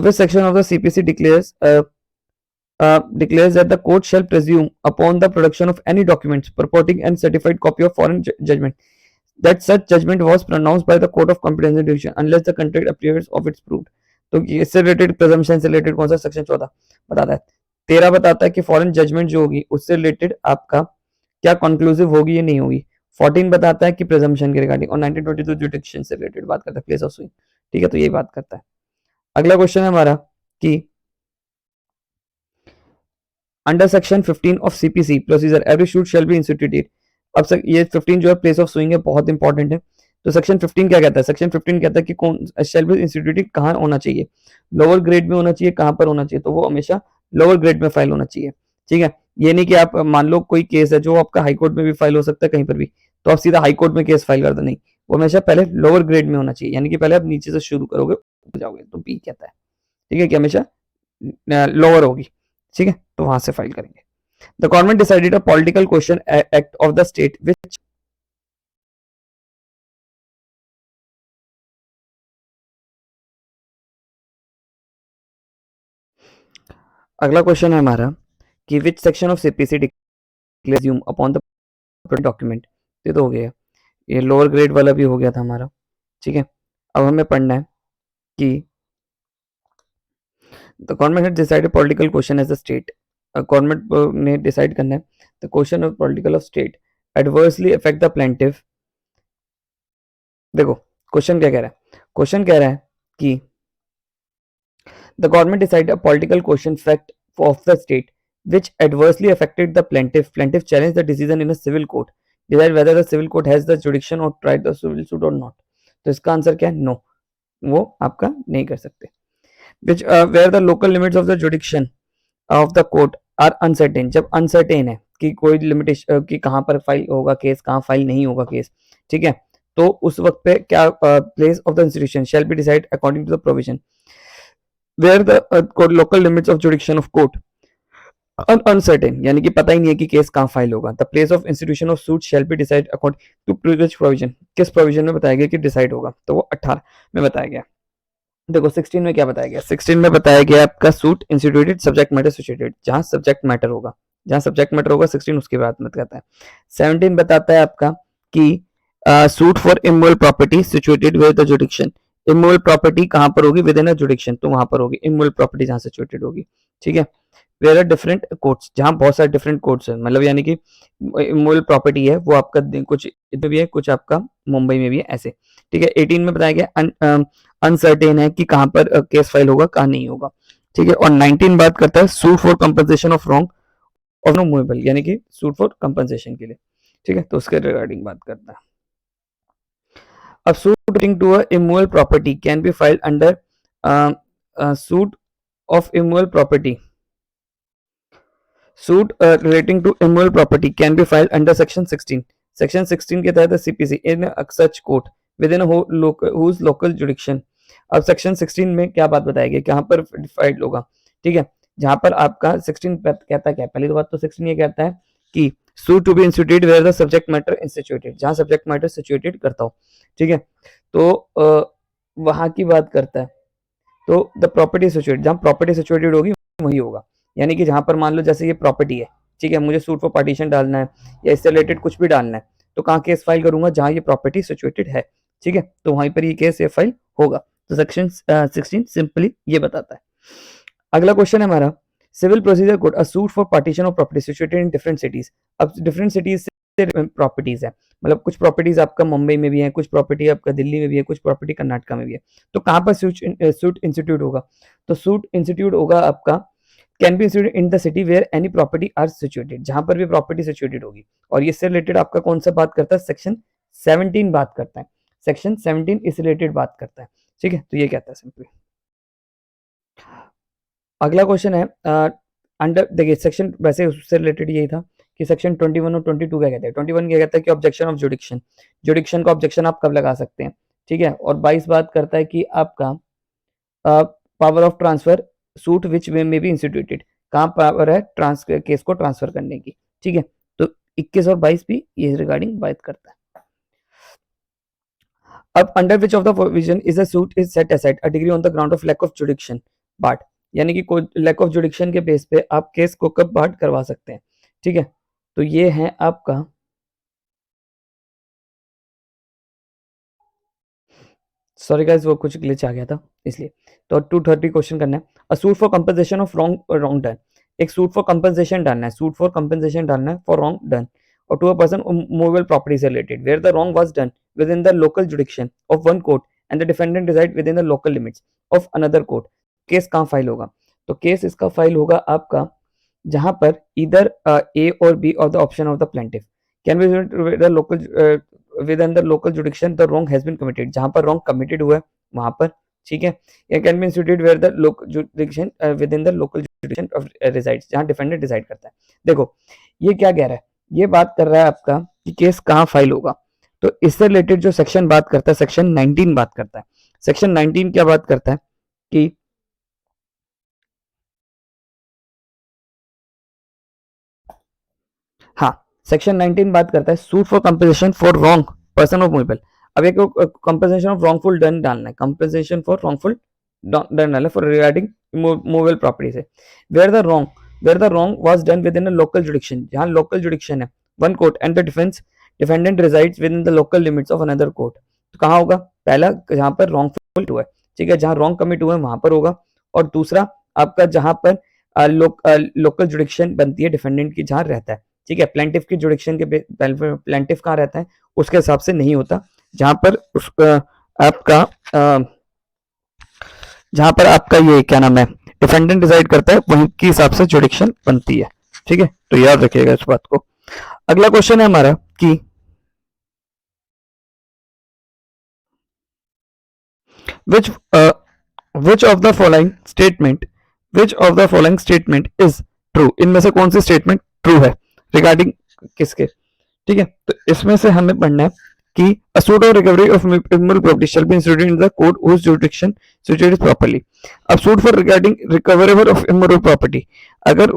which section of the CPC declares that the court shall presume upon the production of any documents purporting and certified copy of foreign judgment that such judgment was pronounced by the court of competent jurisdiction unless the contrary appears of its proved, तो इससे related presumption से related कौन सा section 14 बताता है, 13 बताता है कि फॉरेन जजमेंट जो होगी उससे रिलेटेड आपका क्या कंक्लूसिव होगी या नहीं होगी, 14 बताता है कि प्रिजम्पशन के रिगार्डिंग, और 1922 जुडिक्शन से रिलेटेड बात करता है, प्लेस ऑफ स्विंग, ठीक है, तो यही बात करता है। अगला क्वेश्चन है हमारा कि under section 15 of CPC procedure every shoot shall be instituted, अब ये 15 जो है प्लेस ऑफ स्विंग है, बहुत इंपॉर्टेंट है, तो सेक्शन 15 क्या कहता है, सेक्शन 15 कहता है कि कौन शैल बी इंस्टीट्यूटेड कहाँ होना चाहिए, लोअर ग्रेड में होना चाहिए, कहाँ पर होना चाहिए, तो वो हमेशा लोअर ग्रेड में फाइल होना चाहिए, ठीक है, ये नहीं कि आप मान लो कोई केस है जो आपका हाई कोर्ट में भी फाइल हो सकता है कहीं पर भी, तो आप सीधा हाई कोर्ट में केस फाइल कर दो, नहीं, वो हमेशा पहले लोअर ग्रेड में होना चाहिए, यानी कि पहले आप नीचे से शुरू करोगे जाओगे, तो बी कहता है, ठीक है, कि हमेशा लोअर होगी, ठीक है, तो वहां से फाइल करेंगे। The government decided a political question act of the state which, अगला क्वेश्चन है हमारा कि which section of CPC declares upon the document, ये तो हो गया, ये लोअर ग्रेड वाला भी हो गया था हमारा, ठीक है, अब हमें पढ़ना है कि the government had decided political question as a state, government ने डिसाइड करना है the question of political of state adversely affect the plaintiff, देखो क्वेश्चन क्या कह रहा है, क्वेश्चन कह रहा है कि the government decided a political question fact of the state which adversely affected the plaintiff, plaintiff challenged the decision in a civil court, decide whether the civil court has the jurisdiction or tried the civil suit or not, तो इसका answer क्या है no, वो आपका नहीं कर सकते, which where the local limits of the jurisdiction of the court are uncertain, जब uncertain है कि कोई लिमिटेशन कि कहाँ पर फाइल होगा केस, कहाँ फाइल नहीं होगा केस, ठीक है, तो उस वक्त पे क्या place of the institution shall be decide according to the provision where the local limits of jurisdiction of court uncertain यानी कि पता ही नहीं है कि केस कहाँ फाइल होगा। The place of institution of suit shall be decide according to previous provision, किस provision में बताया गया कि डिसाइड होगा, तो वो 18 में बताया गया। देखो 16 में क्या बताया गया, 16 में बताया गया आपका suit instituted subject matter situated, जहां सब्जेक्ट मैटर होगा, जहां सब्जेक्ट मैटर होगा 16 उसकी बात मत करता है। 17 बताता है आपका कि suit for immovable property situated with the जुडिक्शन, immovable property कहां पर होगी, विद इन अ जुडिक्शन, तो वहां पर होगी इमूवेबल प्रॉपर्टी जहां सिचुएटेड होगी, ठीक है। वेयर आर डिफरेंट कोर्ट्स, जहां बहुत सारे डिफरेंट कोर्ट्स है, मतलब यानी कि इमूवेबल प्रॉपर्टी है वो आपका कुछ इधर भी है, कुछ आपका मुंबई में भी है, ऐसे, ठीक है। 18 में बताया गया अनसर्टेन है कि कहां पर केस फाइल होगा कहां नहीं होगा, ठीक है। और 19 बात करता है suit for compensation of wrong of no movable, यानी कि सूट फॉर कंपनसेशन के लिए, ठीक है, तो उसके रिगार्डिंग बात करता है। अब suit relating to a immovable property can be filed under suit of immovable property. Suit relating to immovable property can be filed under section 16. Section 16 के तहत CPC in such court within whose local jurisdiction. अब section 16 में क्या बात बताएगी, कहां पर file होगा, ठीक है, जहां पर आपका 16 कहता क्या है, पहली तो बात तो 16 ये कहता है कि suit to be instituted where the subject matter instituted, जहां सब्जेक्ट मैटर सिचुएटेड करता हो, ठीक है, तो वहां की बात करता है। तो द प्रॉपर्टी सिचुएटेड, जहां प्रॉपर्टी सिचुएटेड होगी वही होगा, यानी कि जहां पर मान लो जैसे ये प्रॉपर्टी है, ठीक है, मुझे सूट फॉर पार्टीशन डालना है या इससे रिलेटेड कुछ भी डालना है, तो कहाँ केस फाइल करूंगा, जहां ये प्रॉपर्टी सिचुएटेड है, ठीक है, तो वहीं पर ये केस ये फाइल होगा। तो सेक्शन 16 सिंपली ये बताता है। अगला क्वेश्चन है हमारा, civil procedure code a suit for partition of property situated in different cities. अब डिफरेंट सिटीज से प्रॉपर्टीज है, मतलब कुछ प्रॉपर्टीज आपका मुंबई में भी है, कुछ प्रॉपर्टी आपका दिल्ली में भी है, कुछ प्रॉपर्टी कर्नाटका में भी है, तो कहां पर सूट इंस्टीट्यूट होगा, तो सूट इंस्टीट्यूट होगा आपका can be instituted in the city where any property are situated, जहां पर भी प्रॉपर्टी सिचुएटेड होगी। और इससे रिलेटेड आपका कौन सा बात करता है, सेक्शन 17 बात करता है, सेक्शन 17 इस रिलेटेड बात करता है, ठीक है, तो ये कहता है सिंपली। अगला क्वेश्चन है अंडर, देखिए सेक्शन वैसे उससे रिलेटेड यही था कि सेक्शन 21 और 22 क्या कहते हैं। 21 क्या कहता है कि ऑब्जेक्शन ऑफ जुडिक्शन, जुडिक्शन का ऑब्जेक्शन आप कब लगा सकते हैं, ठीक है। और 22 बात करता है कि आपका power of transfer suit which may be instituted, कहाँ पावर है केस को ट्रांसफर करने की, ठीक है। तो 21 और 22 भी ये रिगार्डिंग बात करता है। अब under which of the provision is a suit is set aside a degree on the ground of lack of jurisdiction barred, यानी कि कोई लैक ऑफ जुडिक्शन के बेस पे आप केस को कब बार्ट करवा सकते हैं, ठीक है। तो ये है आपका सॉरी गाइस वो कुछ ग्लिच आ गया था इसलिए। तो 230 क्वेश्चन करना है, a suit for compensation of wrong done, एक सूट फॉर कंपनसेशन डालना है, सूट फॉर कंपनसेशन डालना है फॉर रॉन्ग डन और to a person movable property से related where the wrong was done within the local jurisdiction of one court and the defendant reside within the local limits of another court. Case कहाँ file होगा, तो case इसका file होगा आपका जहां पर इधर ए और B of the option of the plaintiff can be the local within the local jurisdiction the wrong has been committed, जहां पर wrong committed हुआ है वहां पर, ठीक है। ये can be instituted where the local jurisdiction within the local jurisdiction of resides, जहां defendant डिसाइड करता है। देखो ये क्या कह रहा है, ये बात कर रहा है आपका कि केस कहाँ फाइल होगा, तो इससे रिलेटेड जो सेक्शन बात करता है सेक्शन 19 बात करता है। सेक्शन 19 क्या बात करता है कि हाँ सेक्शन 19 बात करता है suit for compensation for wrong person of movable. अब एक कंपनसेशन ऑफ रॉन्गफुल डन डालना है, कंपनसेशन फॉर रॉन्गफुल डन डालना है फॉर रिगार्डिंग मूवेबल प्रॉपर्टी से where the wrong was done within a local jurisdiction, जहां लोकल जुडिक्शन है one court and the defendant resides within the local limits of another court. तो कहां होगा, पहला जहां पर रॉन्गफुल हुआ है, ठीक है, जहां रॉन्ग कमिट हुआ है वहां पर होगा, और दूसरा आपका जहां पर लोकल जुडिक्शन बनती है डिफेंडेंट की जहां रहता है, ठीक है। प्लेंटिफ की जुडिक्शन के प्लेंटिफ कहाँ रहता है उसके हिसाब से नहीं होता, जहां पर आपका जहां पर आपका ये क्या नाम है डिफेंडेंट डिसाइड करता है वहीं के हिसाब से जुडिक्शन बनती है, ठीक है, तो याद रखिएगा इस बात को। अगला क्वेश्चन है हमारा कि which which of the following statement which of the following statement is true, इनमें से कौन सी स्टेटमेंट ट्रू है रिगार्डिंग किसके, ठीक है। तो इसमें से हमें पढ़ना है कि a suit of recovery of immovable property shall be instituted in the court whose jurisdiction situated properly. अब suit for regarding recoverable of immoral property, अगर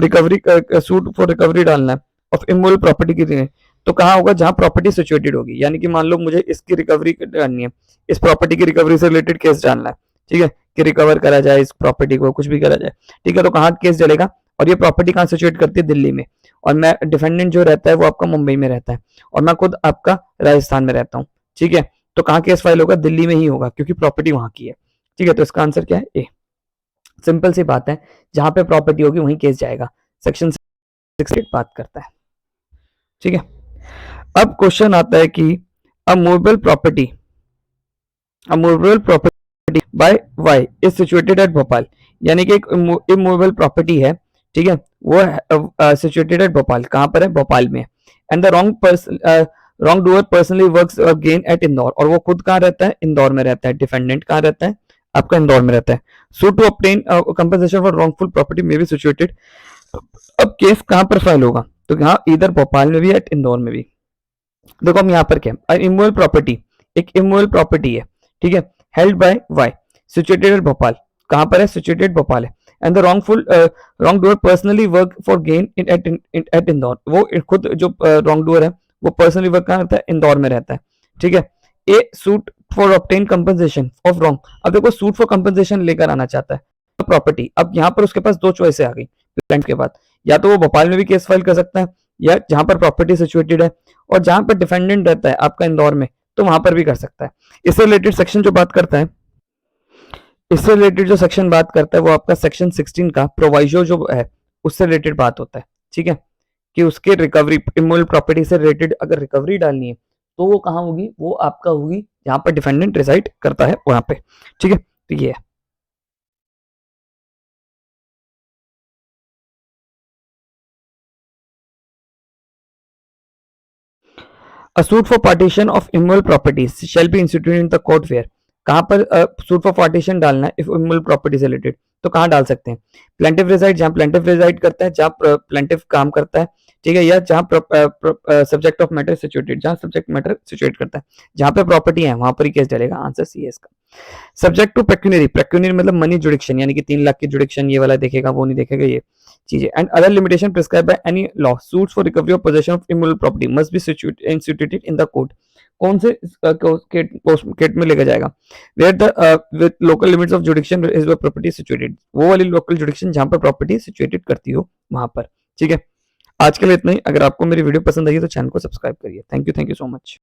रिकवरी सूट फॉर रिकवरी डालना है ऑफ इमोरल प्रॉपर्टी की तो कहाँ होगा, जहां property situated होगी। यानी कि मान लो मुझे इसकी रिकवरी करनी है, इस प्रॉपर्टी की रिकवरी से रिलेटेड केस डालना है, ठीक है, कि रिकवर करा जाए इस प्रॉपर्टी को, कुछ भी करा जाए, ठीक है, तो कहाँ केस चलेगा, और ये प्रॉपर्टी कहाँ सिचुएट करती है, दिल्ली में, और मैं डिफेंडेंट जो रहता है वो आपका मुंबई में रहता है, और मैं खुद आपका राजस्थान में रहता हूँ, ठीक है, तो कहाँ केस फाइल होगा, दिल्ली में ही होगा, क्योंकि प्रॉपर्टी वहां की है, ठीक है, तो इसका आंसर क्या है, ए। सिंपल सी बात है, जहां पे प्रॉपर्टी होगी वहीं केस जाएगा, सेक्शन 6 बात करता है, ठीक है। अब क्वेश्चन आता है कि a movable property by Y is situated at Bhopal, यानी कि एक इमूवेबल प्रॉपर्टी है, ठीक है, वो सिचुएटेड एट भोपाल, कहां पर है, भोपाल में, and the wrong doer personally works again at Indore, और वो खुद कहां रहता है, इंदौर में रहता है, डिफेंडेंट कहां रहता है, आपका इंदौर में रहता है। Suit to obtain compensation for wrongful property may be situated, अब केस कहां पर फाइल होगा, तो यहाँ इधर भोपाल में भी एट इंदौर में भी। देखो हम यहाँ पर क्या, इमूवेबल प्रॉपर्टी एक इमूवेबल प्रॉपर्टी है, ठीक है, held by Y, situated at Bhopal, कहां पर है, सिचुएटेड भोपाल है, and the wrong doer personally work for gain at Indore, वो खुद जो रॉन्ग डूअर है वो पर्सनली वर्क कहां रहता है, इंदौर में रहता है, ठीक है। ए suit for obtain compensation of wrong, अब देखो सूट फॉर कंपनसेशन लेकर आना चाहता है प्रॉपर्टी, अब यहाँ पर उसके पास दो चॉइस आ गई प्लांट के बाद, या तो वो भोपाल में भी केस फाइल कर सकता है, या जहां पर प्रॉपर्टी सिचुएटेड है और जहां पर डिफेंडेंट रहता है आपका इंदौर में, तो वहां पर भी कर सकता है। इससे रिलेटेड सेक्शन जो बात करता है, इससे रिलेटेड जो सेक्शन बात करता है वो आपका सेक्शन 16 का प्रोवाइजो जो है उससे रिलेटेड बात होता है, ठीक है, कि उसके रिकवरी इमूवेबल प्रॉपर्टी से रिलेटेड अगर रिकवरी डालनी है तो वो कहां होगी, वो आपका होगी जहां पर डिफेंडेंट रिसाइड करता है वहां पे, ठीक है, तो ये है। A suit for partition of immovable properties shall be instituted in the court where, कहां पर सूट फॉर पार्टीशन डालना है इफ इमूवेबल प्रॉपर्टी से रिलेटेड, तो कहां डाल सकते हैं, प्लेंटिफ रिसाइड, जहां प्लेंटिफ रिसाइड करता है, जहां प्लेंटिफ काम करता है, ठीक है, या जहां सब्जेक्ट ऑफ मैटर सिचुएटेड, जहां सब्जेक्ट मैटर सिचुएट करता है, जहां पे प्रॉपर्टी है वहां पर ही केस डलेगा, आंसर सी है इसका। सब्जेक्ट टू पेक्यूनरी, पेक्यूनरी मतलब मनी जुडिक्शन, यानी कि 3 लाख की जुडिक्शन ये वाला देखेगा, वो नहीं देखेगा ये चीजें, and other limitation prescribe by any law, suits for recovery of possession of immovable property must be instituted in the court, कौन से केट में लेकर जाएगा, where the local limits of jurisdiction is the property situated, वो वाली local jurisdiction जहां पर प्रॉपर्टी सिचुएटेड करती हो वहां पर, ठीक है। आज के लिए इतना ही, अगर आपको मेरी वीडियो पसंद आई तो चैनल को सब्सक्राइब करिए, थैंक यू सो मच।